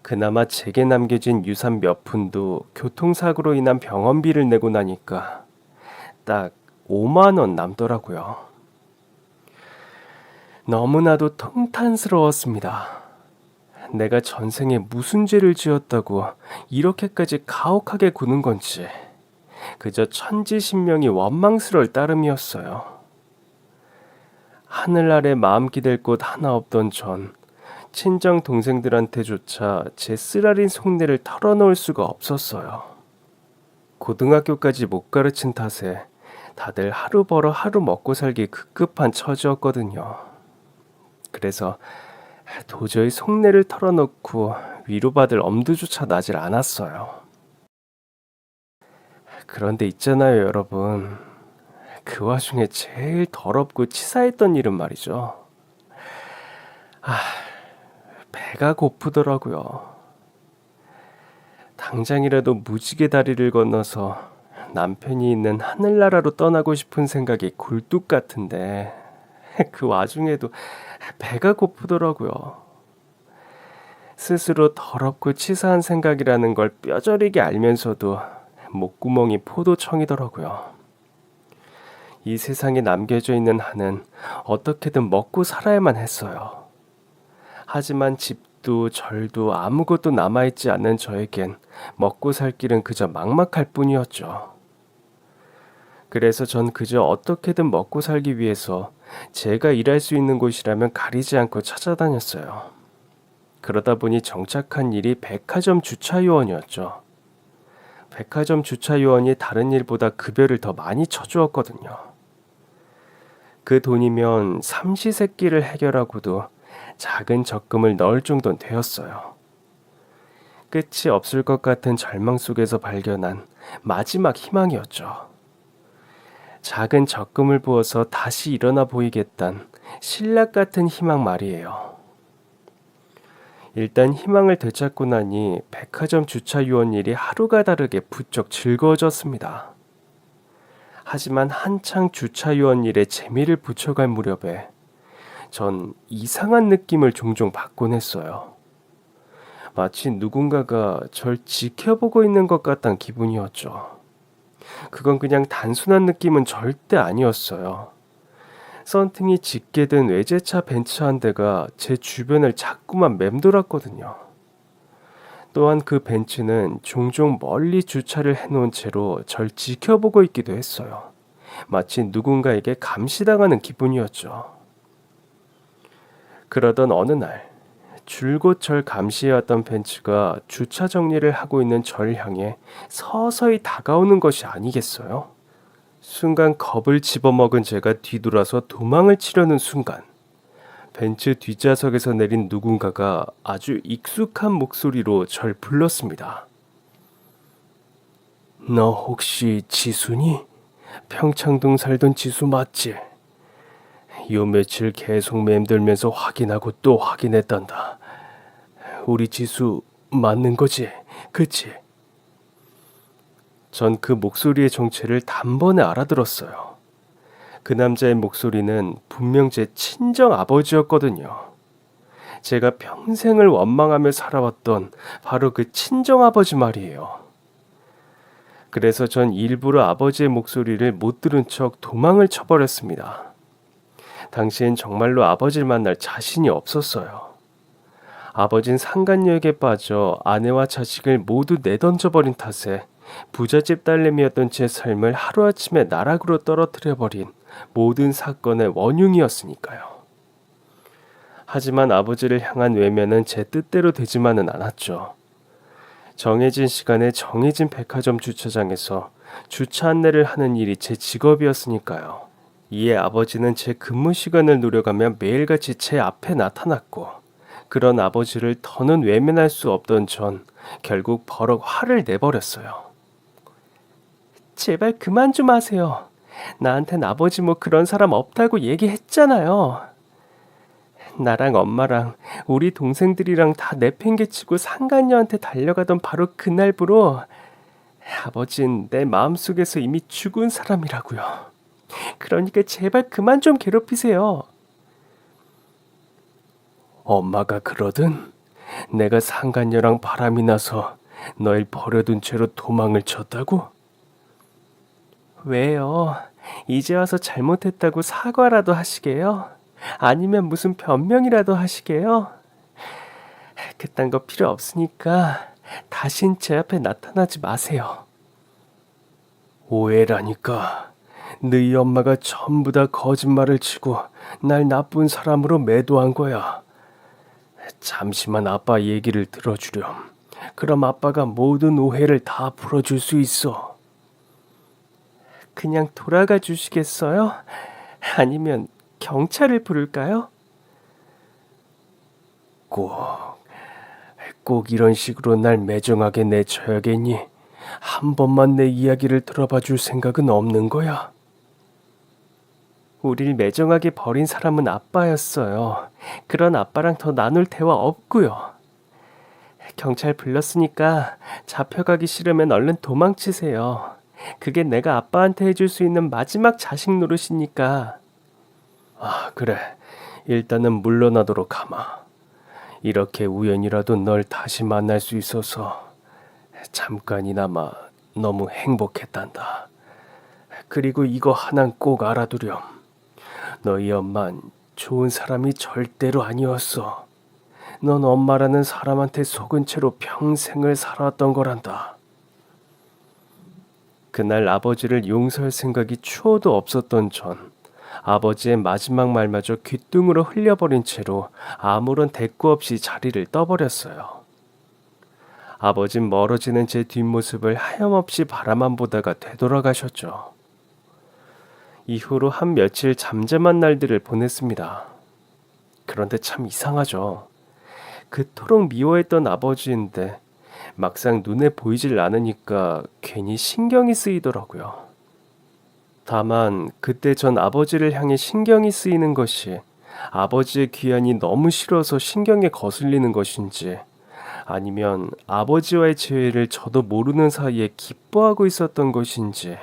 그나마 제게 남겨진 유산 몇 푼도 교통사고로 인한 병원비를 내고 나니까 딱 5만 원 남더라고요. 너무나도 통탄스러웠습니다. 내가 전생에 무슨 죄를 지었다고 이렇게까지 가혹하게 구는 건지 그저 천지신명이 원망스러울 따름이었어요. 하늘 아래 마음 기댈 곳 하나 없던 전 친정 동생들한테조차 제 쓰라린 속내를 털어놓을 수가 없었어요. 고등학교까지 못 가르친 탓에 다들 하루 벌어 하루 먹고 살기 급급한 처지였거든요. 그래서 도저히 속내를 털어놓고 위로받을 엄두조차 나질 않았어요. 그런데 있잖아요, 여러분. 그 와중에 제일 더럽고 치사했던 일은 말이죠. 배가 고프더라고요. 당장이라도 무지개 다리를 건너서 남편이 있는 하늘나라로 떠나고 싶은 생각이 굴뚝 같은데 그 와중에도 배가 고프더라고요. 스스로 더럽고 치사한 생각이라는 걸 뼈저리게 알면서도 목구멍이 포도청이더라고요. 이 세상에 남겨져 있는 한은 어떻게든 먹고 살아야만 했어요. 하지만 집도 절도 아무것도 남아있지 않는 저에겐 먹고 살 길은 그저 막막할 뿐이었죠. 그래서 전 그저 어떻게든 먹고 살기 위해서 제가 일할 수 있는 곳이라면 가리지 않고 찾아다녔어요. 그러다 보니 정착한 일이 백화점 주차요원이었죠. 백화점 주차요원이 다른 일보다 급여를 더 많이 쳐주었거든요. 그 돈이면 삼시세끼를 해결하고도 작은 적금을 넣을 정도는 되었어요. 끝이 없을 것 같은 절망 속에서 발견한 마지막 희망이었죠. 작은 적금을 부어서 다시 일어나 보이겠단 신락 같은 희망 말이에요. 일단 희망을 되찾고 나니 백화점 주차요원 일이 하루가 다르게 부쩍 즐거워졌습니다. 하지만 한창 주차요원 일에 재미를 붙여갈 무렵에 전 이상한 느낌을 종종 받곤 했어요. 마치 누군가가 절 지켜보고 있는 것 같단 기분이었죠. 그건 그냥 단순한 느낌은 절대 아니었어요. 썬팅이 짙게 든 외제차 벤츠 한 대가 제 주변을 자꾸만 맴돌았거든요. 또한 그 벤츠는 종종 멀리 주차를 해놓은 채로 절 지켜보고 있기도 했어요. 마치 누군가에게 감시당하는 기분이었죠. 그러던 어느 날 줄곧 절 감시해왔던 벤츠가 주차 정리를 하고 있는 절 향해 서서히 다가오는 것이 아니겠어요? 순간 겁을 집어먹은 제가 뒤돌아서 도망을 치려는 순간 벤츠 뒷좌석에서 내린 누군가가 아주 익숙한 목소리로 절 불렀습니다. 너 혹시 지수니? 평창동 살던 지수 맞지? 요 며칠 계속 맴돌면서 확인하고 또 확인했단다. 우리 지수 맞는 거지? 그치? 전 그 목소리의 정체를 단번에 알아들었어요. 그 남자의 목소리는 분명 제 친정 아버지였거든요. 제가 평생을 원망하며 살아왔던 바로 그 친정 아버지 말이에요. 그래서 전 일부러 아버지의 목소리를 못 들은 척 도망을 쳐버렸습니다. 당시엔 정말로 아버지를 만날 자신이 없었어요. 아버진 상간녀에게 빠져 아내와 자식을 모두 내던져버린 탓에 부잣집 딸내미였던 제 삶을 하루아침에 나락으로 떨어뜨려버린 모든 사건의 원흉이었으니까요. 하지만 아버지를 향한 외면은 제 뜻대로 되지만은 않았죠. 정해진 시간에 정해진 백화점 주차장에서 주차 안내를 하는 일이 제 직업이었으니까요. 이에 아버지는 제 근무 시간을 노려가며 매일같이 제 앞에 나타났고, 그런 아버지를 더는 외면할 수 없던 전 결국 버럭 화를 내버렸어요. 제발 그만 좀 하세요. 나한텐 아버지 뭐 그런 사람 없다고 얘기했잖아요. 나랑 엄마랑 우리 동생들이랑 다 내팽개치고 상간녀한테 달려가던 바로 그날부로 아버진 내 마음속에서 이미 죽은 사람이라고요. 그러니까 제발 그만 좀 괴롭히세요. 엄마가 그러든 내가 상간녀랑 바람이 나서 널 버려둔 채로 도망을 쳤다고? 왜요? 이제 와서 잘못했다고 사과라도 하시게요? 아니면 무슨 변명이라도 하시게요? 그딴 거 필요 없으니까 다신 제 앞에 나타나지 마세요. 오해라니까. 너희 엄마가 전부 다 거짓말을 치고 날 나쁜 사람으로 매도한 거야. 잠시만 아빠 얘기를 들어주렴. 그럼 아빠가 모든 오해를 다 풀어줄 수 있어. 그냥 돌아가 주시겠어요? 아니면 경찰을 부를까요? 꼭, 꼭 이런 식으로 날 매정하게 내쳐야겠니? 한 번만 내 이야기를 들어봐 줄 생각은 없는 거야? 우릴 매정하게 버린 사람은 아빠였어요. 그런 아빠랑 더 나눌 대화 없고요. 경찰 불렀으니까 잡혀가기 싫으면 얼른 도망치세요. 그게 내가 아빠한테 해줄 수 있는 마지막 자식 노릇이니까. 아, 그래. 일단은 물러나도록 하마. 이렇게 우연이라도 널 다시 만날 수 있어서 잠깐이나마 너무 행복했단다. 그리고 이거 하나는 꼭 알아두렴. 너희 엄만 좋은 사람이 절대로 아니었어. 넌 엄마라는 사람한테 속은 채로 평생을 살아왔던 거란다. 그날 아버지를 용서할 생각이 추호도 없었던 전 아버지의 마지막 말마저 귓등으로 흘려버린 채로 아무런 대꾸 없이 자리를 떠버렸어요. 아버진 멀어지는 제 뒷모습을 하염없이 바라만 보다가 되돌아가셨죠. 이후로 한 며칠 잠잠한 날들을 보냈습니다. 그런데 참 이상하죠. 그토록 미워했던 아버지인데 막상 눈에 보이질 않으니까 괜히 신경이 쓰이더라고요. 다만 그때 전 아버지를 향해 신경이 쓰이는 것이 아버지의 귀환이 너무 싫어서 신경에 거슬리는 것인지, 아니면 아버지와의 재회를 저도 모르는 사이에 기뻐하고 있었던 것인지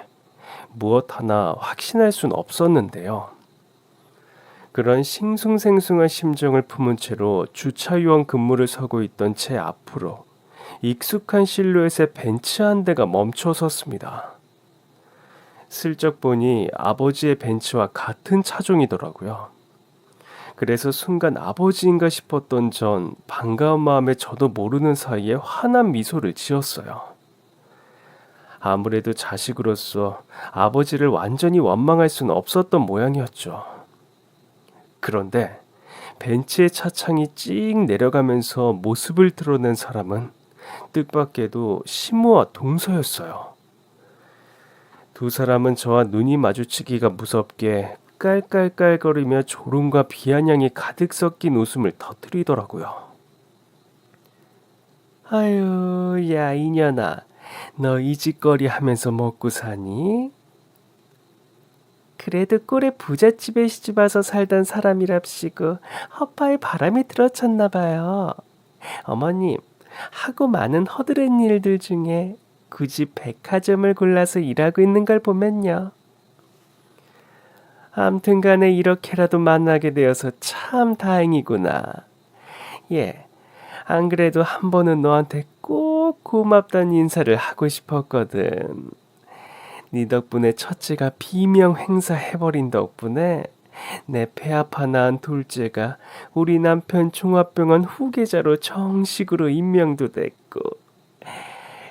무엇 하나 확신할 순 없었는데요. 그런 싱숭생숭한 심정을 품은 채로 주차요원 근무를 서고 있던 제 앞으로 익숙한 실루엣의 벤츠 한 대가 멈춰 섰습니다. 슬쩍 보니 아버지의 벤츠와 같은 차종이더라고요. 그래서 순간 아버지인가 싶었던 전 반가운 마음에 저도 모르는 사이에 환한 미소를 지었어요. 아무래도 자식으로서 아버지를 완전히 원망할 수는 없었던 모양이었죠. 그런데 벤츠의 차창이 찍 내려가면서 모습을 드러낸 사람은 뜻밖에도 시무와 동서였어요. 두 사람은 저와 눈이 마주치기가 무섭게 깔깔깔거리며 졸음과 비아냥이 가득 섞인 웃음을 터뜨리더라고요. 아유, 야 이년아, 너 이 짓거리 하면서 먹고 사니? 그래도 꼴에 부잣집에 시집와서 살던 사람이랍시고 허파에 바람이 들어쳤나 봐요. 어머님, 하고 많은 허드렛 일들 중에 굳이 백화점을 골라서 일하고 있는 걸 보면요. 암튼간에 이렇게라도 만나게 되어서 참 다행이구나. 예, 안 그래도 한 번은 너한테 꼭 고맙다는 인사를 하고 싶었거든. 네 덕분에 첫째가 비명 행사해버린 덕분에 내 폐아파 낳은 둘째가 우리 남편 종합병원 후계자로 정식으로 임명도 됐고,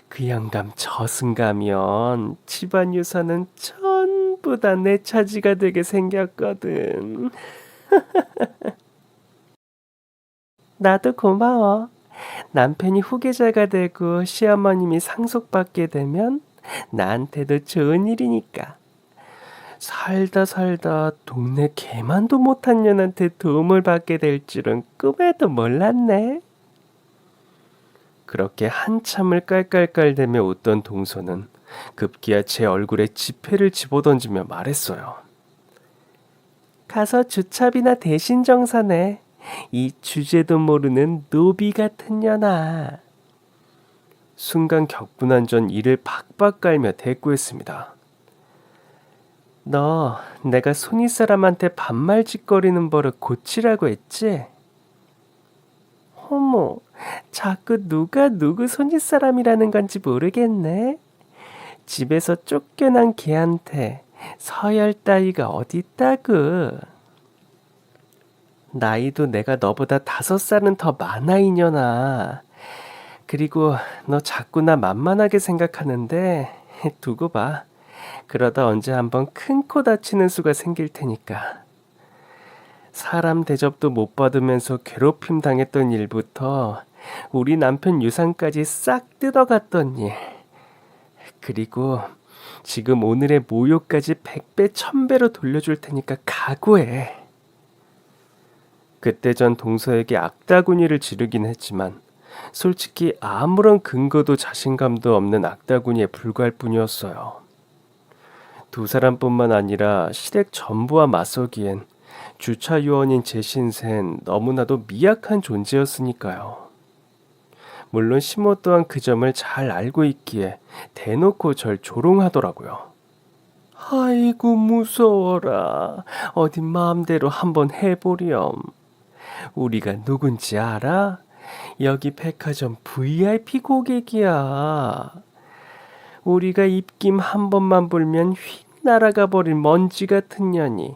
그 영감 저승가면 집안 유산은 전부 다 내 차지가 되게 생겼거든. 나도 고마워. 남편이 후계자가 되고 시어머님이 상속받게 되면 나한테도 좋은 일이니까. 살다 살다 동네 개만도 못한 년한테 도움을 받게 될 줄은 꿈에도 몰랐네. 그렇게 한참을 깔깔깔대며 웃던 동서는 급기야 제 얼굴에 지폐를 집어던지며 말했어요. 가서 주차비나 대신 정산해. 이 주제도 모르는 노비 같은 년아. 순간 격분한 전 이를 박박 깔며 대꾸했습니다. 너 내가 손윗 사람한테 반말짓거리는 버릇 고치라고 했지? 어머, 자꾸 누가 누구 손윗 사람이라는 건지 모르겠네. 집에서 쫓겨난 개한테 서열 따위가 어딨다구. 나이도 내가 너보다 5살은 더 많아 이년아. 그리고 너 자꾸 나 만만하게 생각하는데 두고 봐. 그러다 언제 한번 큰 코 다치는 수가 생길 테니까. 사람 대접도 못 받으면서 괴롭힘 당했던 일부터 우리 남편 유산까지 싹 뜯어갔던 일. 그리고 지금 오늘의 모욕까지 100배 1000배로 돌려줄 테니까 각오해. 그때 전 동서에게 악다구니를 지르긴 했지만 솔직히 아무런 근거도 자신감도 없는 악다구니에 불과할 뿐이었어요. 두 사람뿐만 아니라 시댁 전부와 맞서기엔 주차 요원인 제 신세는 너무나도 미약한 존재였으니까요. 물론 시모 또한 그 점을 잘 알고 있기에 대놓고 절 조롱하더라고요. 아이고 무서워라. 어디 마음대로 한번 해보렴. 우리가 누군지 알아? 여기 백화점 VIP 고객이야. 우리가 입김 한 번만 불면 휙 날아가 버린 먼지 같은 년이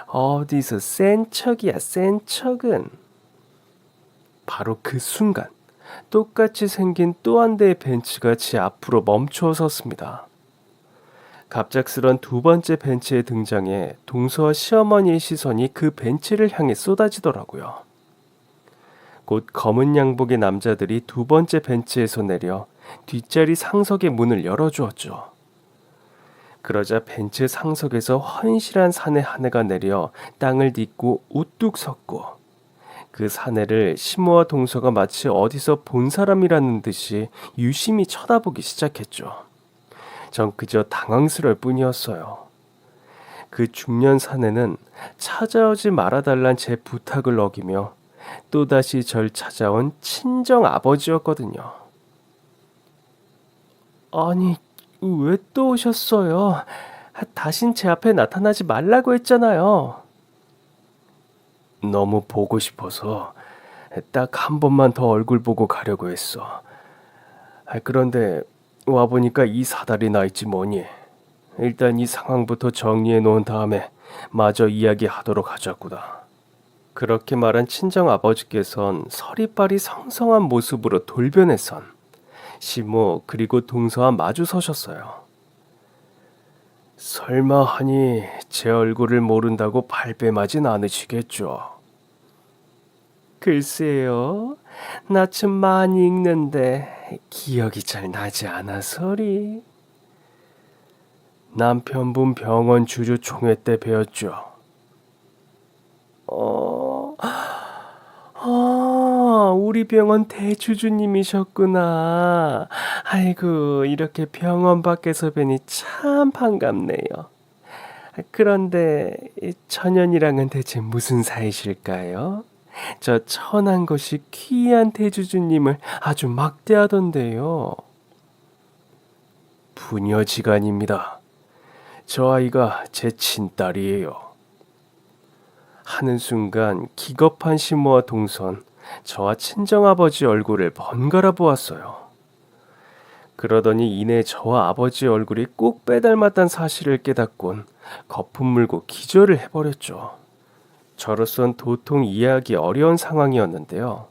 어디서 센 척이야, 센 척은. 바로 그 순간 똑같이 생긴 또 한 대의 벤츠가 제 앞으로 멈추어 섰습니다. 갑작스런 두 번째 벤츠의 등장에 동서와 시어머니의 시선이 그 벤츠를 향해 쏟아지더라고요. 곧 검은 양복의 남자들이 두 번째 벤츠에서 내려 뒷자리 상석의 문을 열어주었죠. 그러자 벤츠 상석에서 헌실한 사내 한 해가 내려 땅을 딛고 우뚝 섰고 그 사내를 시모와 동서가 마치 어디서 본 사람이라는 듯이 유심히 쳐다보기 시작했죠. 전 그저 당황스러울 뿐이었어요. 그 중년 사내는 찾아오지 말아달란 제 부탁을 어기며 또다시 절 찾아온 친정 아버지였거든요. 아니, 왜 또 오셨어요? 다신 제 앞에 나타나지 말라고 했잖아요. 너무 보고 싶어서 딱 한 번만 더 얼굴 보고 가려고 했어. 그런데 와보니까 이 사달이 나 있지 뭐니. 일단 이 상황부터 정리해 놓은 다음에 마저 이야기하도록 하자꾸다. 그렇게 말한 친정 아버지께선 서리빨이 성성한 모습으로 돌변해 선 시모 그리고 동서와 마주 서셨어요. 설마 하니 제 얼굴을 모른다고 발뺌하진 않으시겠죠? 글쎄요, 나 좀 많이 읽는데 기억이 잘 나지 않아서리. 남편분 병원 주주 총회 때 배웠죠. 우리 병원 대주주님이셨구나. 아이고, 이렇게 병원 밖에서 뵈니 참 반갑네요. 그런데 천연이랑은 대체 무슨 사이실까요? 저 천한 것이 귀한 대주주님을 아주 막대하던데요. 부녀지간입니다. 저 아이가 제 친딸이에요. 하는 순간 기겁한 시모와 동선, 저와 친정아버지 얼굴을 번갈아 보았어요. 그러더니 이내 저와 아버지 얼굴이 꼭 빼닮았다는 사실을 깨닫곤 거품 물고 기절을 해버렸죠. 저로선 도통 이해하기 어려운 상황이었는데요.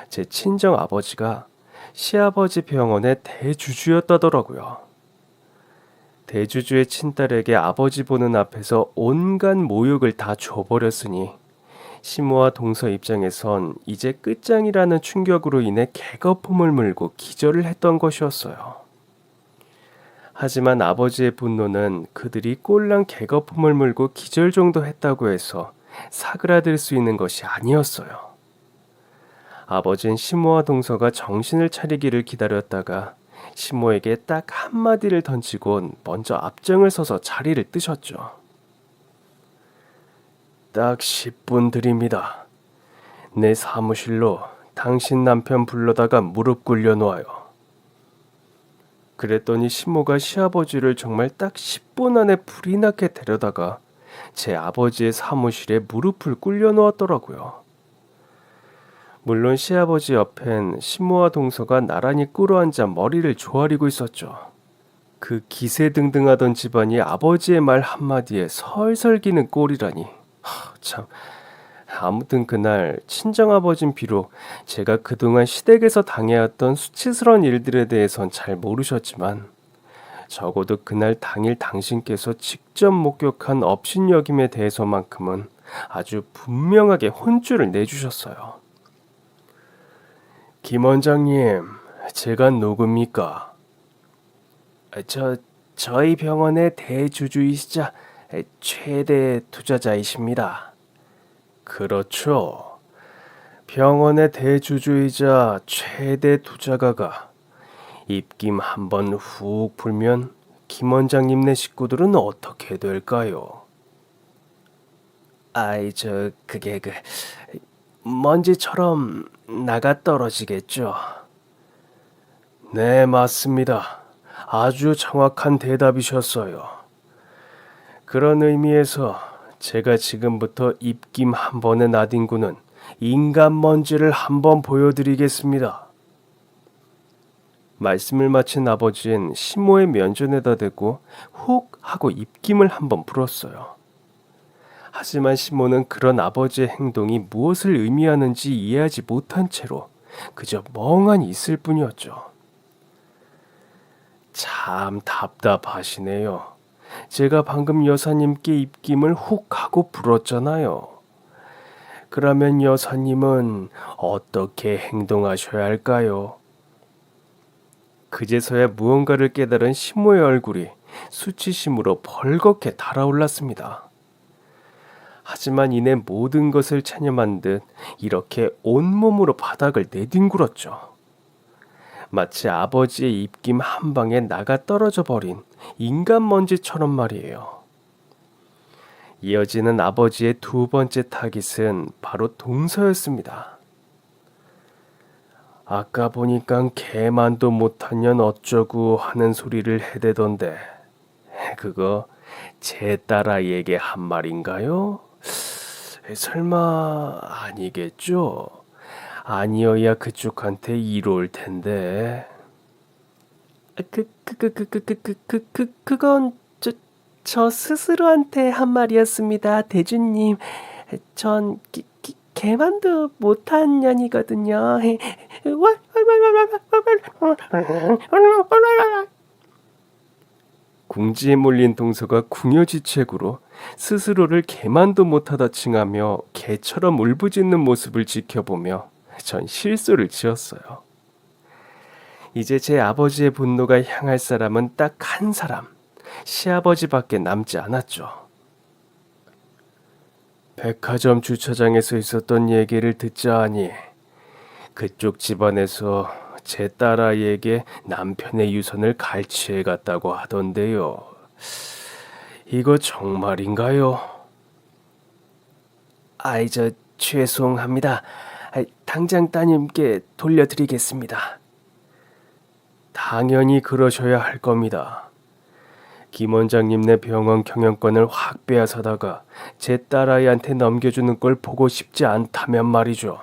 제 친정아버지가 시아버지 병원의 대주주였다더라고요. 대주주의 친딸에게 아버지 보는 앞에서 온갖 모욕을 다 줘버렸으니 시모와 동서 입장에선 이제 끝장이라는 충격으로 인해 개거품을 물고 기절을 했던 것이었어요. 하지만 아버지의 분노는 그들이 꼴랑 개거품을 물고 기절 정도 했다고 해서 사그라들 수 있는 것이 아니었어요. 아버진 시모와 동서가 정신을 차리기를 기다렸다가 시모에게 딱 한마디를 던지곤 먼저 앞장을 서서 자리를 뜨셨죠. 딱 10분 드립니다. 내 사무실로 당신 남편 불러다가 무릎 꿇려 놓아요. 그랬더니 시모가 시아버지를 정말 딱 10분 안에 불이 나게 데려다가 제 아버지의 사무실에 무릎을 꿇려 놓았더라고요. 물론 시아버지 옆엔 시모와 동서가 나란히 꿇어앉아 머리를 조아리고 있었죠. 그 기세등등하던 집안이 아버지의 말 한마디에 설설 기는 꼴이라니. 참. 아무튼 그날 친정아버진 비록 제가 그동안 시댁에서 당해왔던 수치스러운 일들에 대해선 잘 모르셨지만 적어도 그날 당일 당신께서 직접 목격한 업신여김에 대해서만큼은 아주 분명하게 혼쭐을 내주셨어요. 김 원장님, 제가 누굽니까? 저희 병원의 대주주이시자 최대 투자자이십니다. 그렇죠. 병원의 대주주이자 최대 투자가가 입김 한번 훅 불면 김 원장님네 식구들은 어떻게 될까요? 그게 먼지처럼 나가 떨어지겠죠. 네, 맞습니다. 아주 정확한 대답이셨어요. 그런 의미에서 제가 지금부터 입김 한 번에 나뒹구는 인간 먼지를 한번 보여드리겠습니다. 말씀을 마친 아버지는 시모의 면전에다 대고 훅 하고 입김을 한번 불었어요. 하지만 시모는 그런 아버지의 행동이 무엇을 의미하는지 이해하지 못한 채로 그저 멍하니 있을 뿐이었죠. 참 답답하시네요. 제가 방금 여사님께 입김을 훅 하고 불었잖아요. 그러면 여사님은 어떻게 행동하셔야 할까요? 그제서야 무언가를 깨달은 시모의 얼굴이 수치심으로 벌겋게 달아올랐습니다. 하지만 이내 모든 것을 체념한 듯 이렇게 온몸으로 바닥을 내뒹굴었죠. 마치 아버지의 입김 한 방에 나가 떨어져 버린 인간 먼지처럼 말이에요. 이어지는 아버지의 두 번째 타깃은 바로 동서였습니다. 아까 보니까 개만도 못한 년 어쩌고 하는 소리를 해대던데 그거 제 딸아이에게 한 말인가요? 설마 아니겠죠? 아니어야 그쪽한테 이로울 텐데. 그건 저 스스로한테 한 말이었습니다, 대주님. 전 개만도 못한 년이거든요. 궁지에 몰린 동서가 궁여지책으로 스스로를 개만도 못하다 칭하며 개처럼 울부짖는 모습을 지켜보며 전 실소를 지었어요. 이제 제 아버지의 분노가 향할 사람은 딱 한 사람, 시아버지밖에 남지 않았죠. 백화점 주차장에서 있었던 얘기를 듣자 하니 그쪽 집안에서 제 딸아이에게 남편의 유선을 갈취해 갔다고 하던데요. 이거 정말인가요? 죄송합니다. 당장 따님께 돌려드리겠습니다. 당연히 그러셔야 할 겁니다. 김 원장님네 병원 경영권을 확 빼앗아다가 제 딸아이한테 넘겨주는 걸 보고 싶지 않다면 말이죠.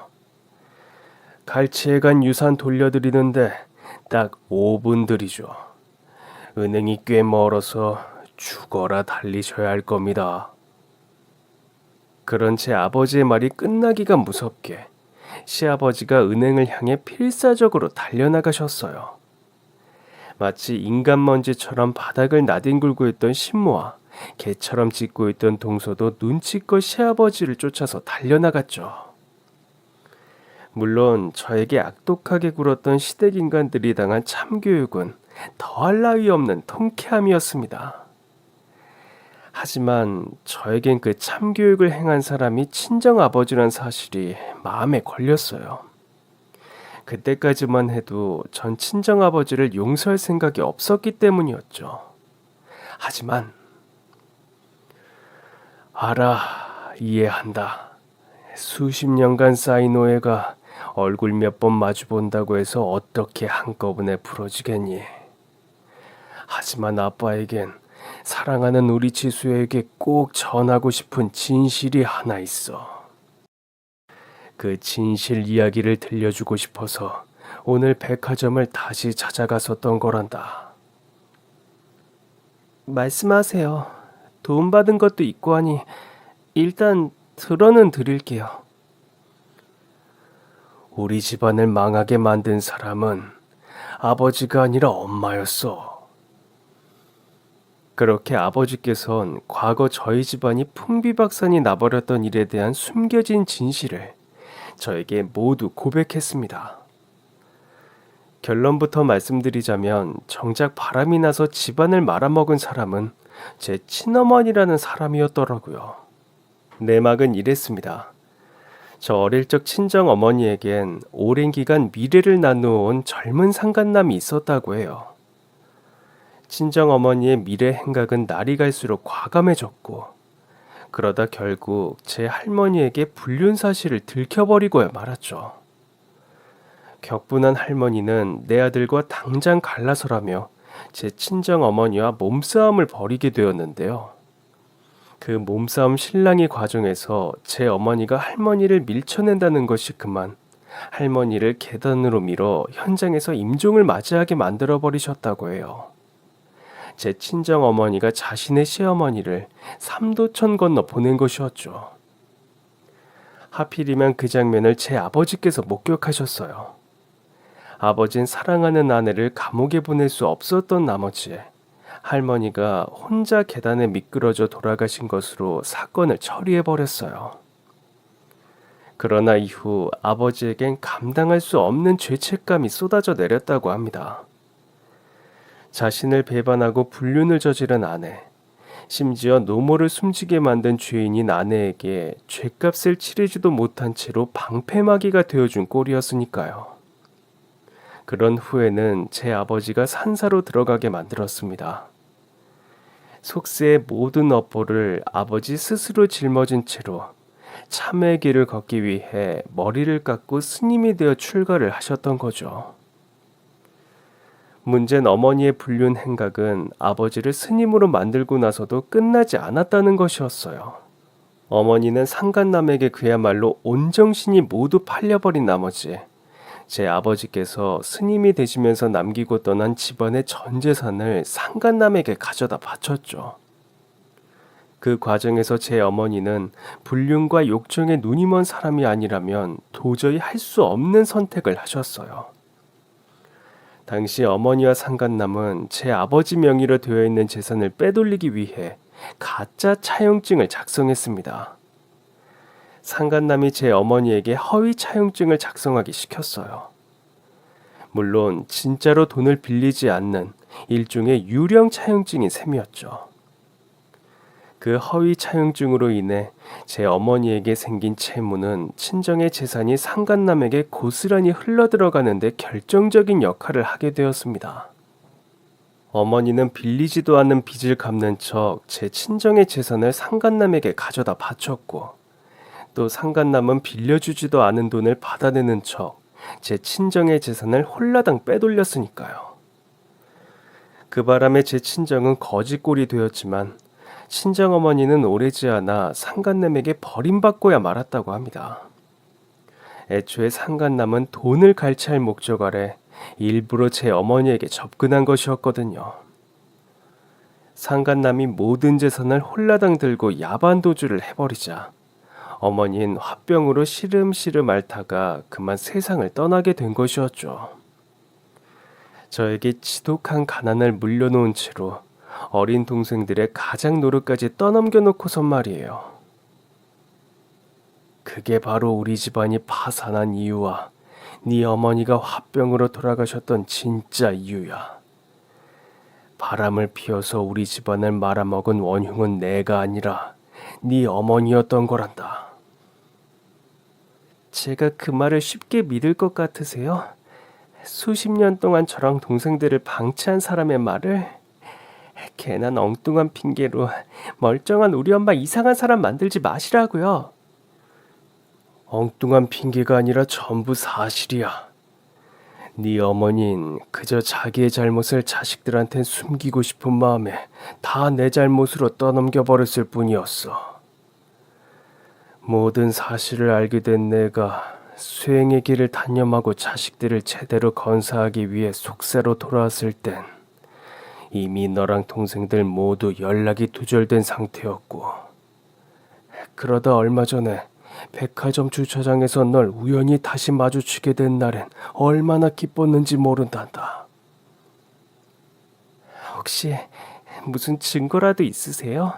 갈취해간 유산 돌려드리는데 딱 5분 들이죠. 은행이 꽤 멀어서 죽어라 달리셔야 할 겁니다. 그런 제 아버지의 말이 끝나기가 무섭게 시아버지가 은행을 향해 필사적으로 달려나가셨어요. 마치 인간먼지처럼 바닥을 나뒹굴고 있던 신모와 개처럼 짖고 있던 동서도 눈치껏 시아버지를 쫓아서 달려나갔죠. 물론 저에게 악독하게 굴었던 시댁 인간들이 당한 참교육은 더할 나위 없는 통쾌함이었습니다. 하지만 저에겐 그 참교육을 행한 사람이 친정아버지란 사실이 마음에 걸렸어요. 그때까지만 해도 전 친정아버지를 용서할 생각이 없었기 때문이었죠. 하지만 알아, 이해한다. 수십 년간 쌓인 오해가 얼굴 몇 번 마주 본다고 해서 어떻게 한꺼번에 풀어지겠니? 하지만 아빠에겐 사랑하는 우리 지수에게 꼭 전하고 싶은 진실이 하나 있어. 그 진실 이야기를 들려주고 싶어서 오늘 백화점을 다시 찾아갔었던 거란다. 말씀하세요. 도움받은 것도 있고 하니 일단 들어는 드릴게요. 우리 집안을 망하게 만든 사람은 아버지가 아니라 엄마였어. 그렇게 아버지께선 과거 저희 집안이 풍비박산이 나버렸던 일에 대한 숨겨진 진실을 저에게 모두 고백했습니다. 결론부터 말씀드리자면 정작 바람이 나서 집안을 말아먹은 사람은 제 친어머니라는 사람이었더라고요. 내막은 이랬습니다. 저 어릴 적 친정 어머니에겐 오랜 기간 미래를 나누어온 젊은 상간남이 있었다고 해요. 친정 어머니의 미래 행각은 날이 갈수록 과감해졌고, 그러다 결국 제 할머니에게 불륜 사실을 들켜버리고야 말았죠. 격분한 할머니는 내 아들과 당장 갈라서라며 제 친정 어머니와 몸싸움을 벌이게 되었는데요. 그 몸싸움 실랑이 과정에서 제 어머니가 할머니를 밀쳐낸다는 것이 그만 할머니를 계단으로 밀어 현장에서 임종을 맞이하게 만들어 버리셨다고 해요. 제 친정 어머니가 자신의 시어머니를 삼도천 건너 보낸 것이었죠. 하필이면 그 장면을 제 아버지께서 목격하셨어요. 아버진 사랑하는 아내를 감옥에 보낼 수 없었던 나머지 할머니가 혼자 계단에 미끄러져 돌아가신 것으로 사건을 처리해버렸어요. 그러나 이후 아버지에겐 감당할 수 없는 죄책감이 쏟아져 내렸다고 합니다. 자신을 배반하고 불륜을 저지른 아내, 심지어 노모를 숨지게 만든 죄인인 아내에게 죗값을 치르지도 못한 채로 방패막이가 되어준 꼴이었으니까요. 그런 후에는 제 아버지가 산사로 들어가게 만들었습니다. 속세의 모든 업보를 아버지 스스로 짊어진 채로 참의 길을 걷기 위해 머리를 깎고 스님이 되어 출가를 하셨던 거죠. 문제는 어머니의 불륜 행각은 아버지를 스님으로 만들고 나서도 끝나지 않았다는 것이었어요. 어머니는 상간남에게 그야말로 온 정신이 모두 팔려버린 나머지 제 아버지께서 스님이 되시면서 남기고 떠난 집안의 전 재산을 상간남에게 가져다 바쳤죠. 그 과정에서 제 어머니는 불륜과 욕정에 눈이 먼 사람이 아니라면 도저히 할 수 없는 선택을 하셨어요. 당시 어머니와 상간남은 제 아버지 명의로 되어 있는 재산을 빼돌리기 위해 가짜 차용증을 작성했습니다. 상간남이 제 어머니에게 허위 차용증을 작성하기 시켰어요. 물론 진짜로 돈을 빌리지 않는 일종의 유령 차용증인 셈이었죠. 그 허위 차용증으로 인해 제 어머니에게 생긴 채무는 친정의 재산이 상간남에게 고스란히 흘러들어가는 데 결정적인 역할을 하게 되었습니다. 어머니는 빌리지도 않는 빚을 갚는 척 제 친정의 재산을 상간남에게 가져다 바쳤고, 또 상간남은 빌려주지도 않은 돈을 받아내는 척 제 친정의 재산을 홀라당 빼돌렸으니까요. 그 바람에 제 친정은 거지꼴이 되었지만 친정어머니는 오래지 않아 상간남에게 버림받고야 말았다고 합니다. 애초에 상간남은 돈을 갈취할 목적 아래 일부러 제 어머니에게 접근한 것이었거든요. 상간남이 모든 재산을 홀라당 들고 야반도주를 해버리자 어머니는 화병으로 시름시름 앓다가 그만 세상을 떠나게 된 것이었죠. 저에게 지독한 가난을 물려놓은 채로 어린 동생들의 가장 노릇까지 떠넘겨 놓고선 말이에요. 그게 바로 우리 집안이 파산한 이유와 네 어머니가 화병으로 돌아가셨던 진짜 이유야. 바람을 피워서 우리 집안을 말아먹은 원흉은 내가 아니라 네 어머니였던 거란다. 제가 그 말을 쉽게 믿을 것 같으세요? 수십 년 동안 저랑 동생들을 방치한 사람의 말을 괜한 엉뚱한 핑계로 멀쩡한 우리 엄마 이상한 사람 만들지 마시라고요. 엉뚱한 핑계가 아니라 전부 사실이야. 네 어머니는 그저 자기의 잘못을 자식들한테 숨기고 싶은 마음에 다 내 잘못으로 떠넘겨 버렸을 뿐이었어. 모든 사실을 알게 된 내가 수행의 길을 단념하고 자식들을 제대로 건사하기 위해 속세로 돌아왔을 땐 이미 너랑 동생들 모두 연락이 두절된 상태였고, 그러다 얼마 전에 백화점 주차장에서 널 우연히 다시 마주치게 된 날엔 얼마나 기뻤는지 모른단다. 혹시 무슨 증거라도 있으세요?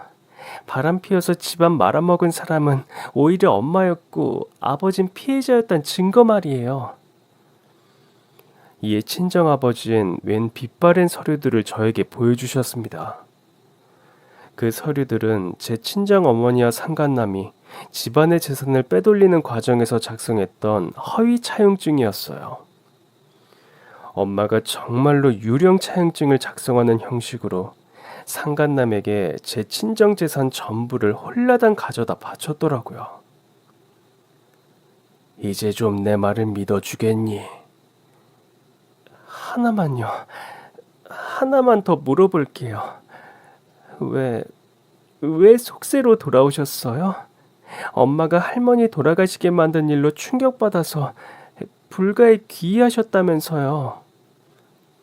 바람 피워서 집안 말아먹은 사람은 오히려 엄마였고 아버진 피해자였단 증거 말이에요. 이에 친정아버지는 웬 빛바랜 서류들을 저에게 보여주셨습니다. 그 서류들은 제 친정어머니와 상간남이 집안의 재산을 빼돌리는 과정에서 작성했던 허위 차용증이었어요. 엄마가 정말로 유령 차용증을 작성하는 형식으로 상간남에게 제 친정 재산 전부를 홀라당 가져다 바쳤더라고요. 이제 좀 내 말을 믿어주겠니? 하나만요. 하나만 더 물어볼게요. 왜 속세로 돌아오셨어요? 엄마가 할머니 돌아가시게 만든 일로 충격받아서 불가에 귀의하셨다면서요.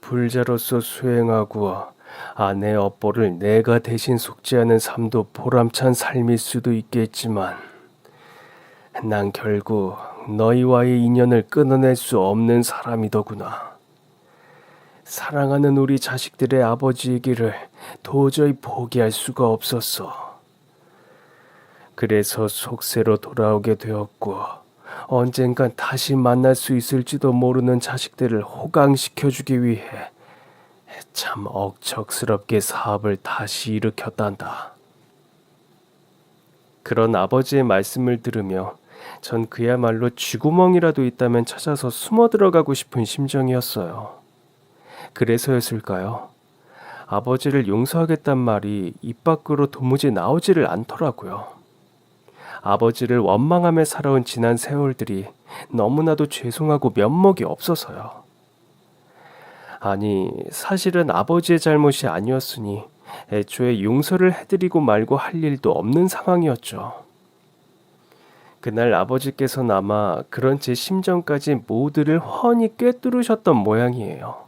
불자로서 수행하고 아내의 업보를 내가 대신 속죄하는 삶도 보람찬 삶일 수도 있겠지만 난 결국 너희와의 인연을 끊어낼 수 없는 사람이더구나. 사랑하는 우리 자식들의 아버지이기를 도저히 포기할 수가 없었어. 그래서 속세로 돌아오게 되었고, 언젠간 다시 만날 수 있을지도 모르는 자식들을 호강시켜주기 위해 참 억척스럽게 사업을 다시 일으켰단다. 그런 아버지의 말씀을 들으며 전 그야말로 쥐구멍이라도 있다면 찾아서 숨어 들어가고 싶은 심정이었어요. 그래서였을까요? 아버지를 용서하겠단 말이 입 밖으로 도무지 나오지를 않더라고요. 아버지를 원망하며 살아온 지난 세월들이 너무나도 죄송하고 면목이 없어서요. 아니, 사실은 아버지의 잘못이 아니었으니 애초에 용서를 해드리고 말고 할 일도 없는 상황이었죠. 그날 아버지께서는 아마 그런 제 심정까지 모두를 훤히 꿰뚫으셨던 모양이에요.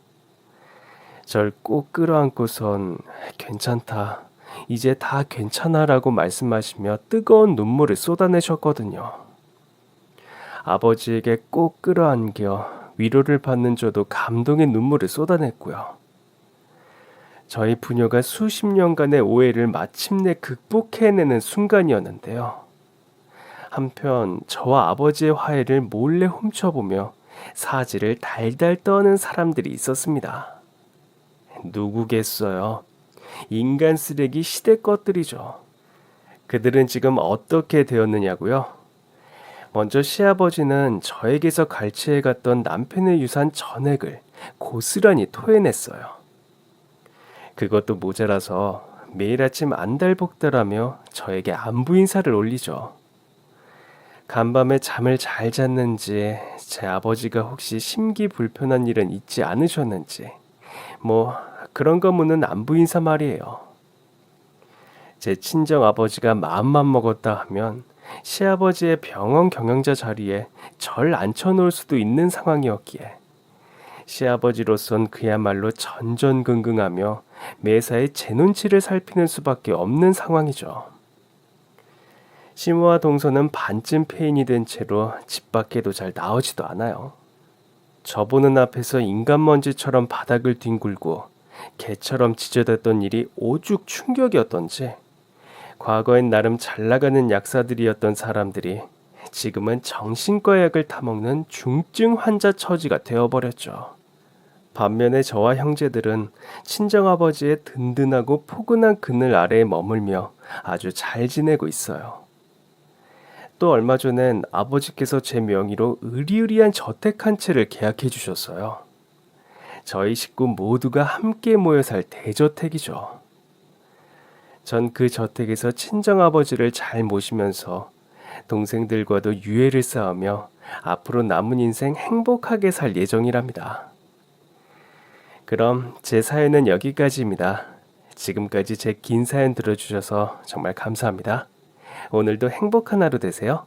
절 꼭 끌어안고선 괜찮다, 이제 다 괜찮아라고 말씀하시며 뜨거운 눈물을 쏟아내셨거든요. 아버지에게 꼭 끌어안겨 위로를 받는 저도 감동의 눈물을 쏟아냈고요. 저희 부녀가 수십 년간의 오해를 마침내 극복해내는 순간이었는데요. 한편 저와 아버지의 화해를 몰래 훔쳐보며 사지를 달달 떠는 사람들이 있었습니다. 누구겠어요? 인간 쓰레기 시대 것들이죠. 그들은 지금 어떻게 되었느냐고요? 먼저 시아버지는 저에게서 갈취해갔던 남편의 유산 전액을 고스란히 토해냈어요. 그것도 모자라서 매일 아침 안달복달하며 저에게 안부 인사를 올리죠. 간밤에 잠을 잘 잤는지, 제 아버지가 혹시 심기불편한 일은 있지 않으셨는지, 그런 거 묻는 안부 인사 말이에요. 제 친정 아버지가 마음만 먹었다 하면 시아버지의 병원 경영자 자리에 절 앉혀놓을 수도 있는 상황이었기에 시아버지로선 그야말로 전전긍긍하며 매사에 제 눈치를 살피는 수밖에 없는 상황이죠. 시모와 동서는 반쯤 폐인이 된 채로 집 밖에도 잘 나오지도 않아요. 저 보는 앞에서 인간먼지처럼 바닥을 뒹굴고 개처럼 지저댔던 일이 오죽 충격이었던지, 과거엔 나름 잘나가는 약사들이었던 사람들이 지금은 정신과 약을 타먹는 중증 환자 처지가 되어버렸죠. 반면에 저와 형제들은 친정아버지의 든든하고 포근한 그늘 아래에 머물며 아주 잘 지내고 있어요. 또 얼마 전엔 아버지께서 제 명의로 으리으리한 저택 한 채를 계약해 주셨어요. 저희 식구 모두가 함께 모여 살 대저택이죠. 전 그 저택에서 친정아버지를 잘 모시면서 동생들과도 유애를 쌓으며 앞으로 남은 인생 행복하게 살 예정이랍니다. 그럼 제 사연은 여기까지입니다. 지금까지 제 긴 사연 들어주셔서 정말 감사합니다. 오늘도 행복한 하루 되세요.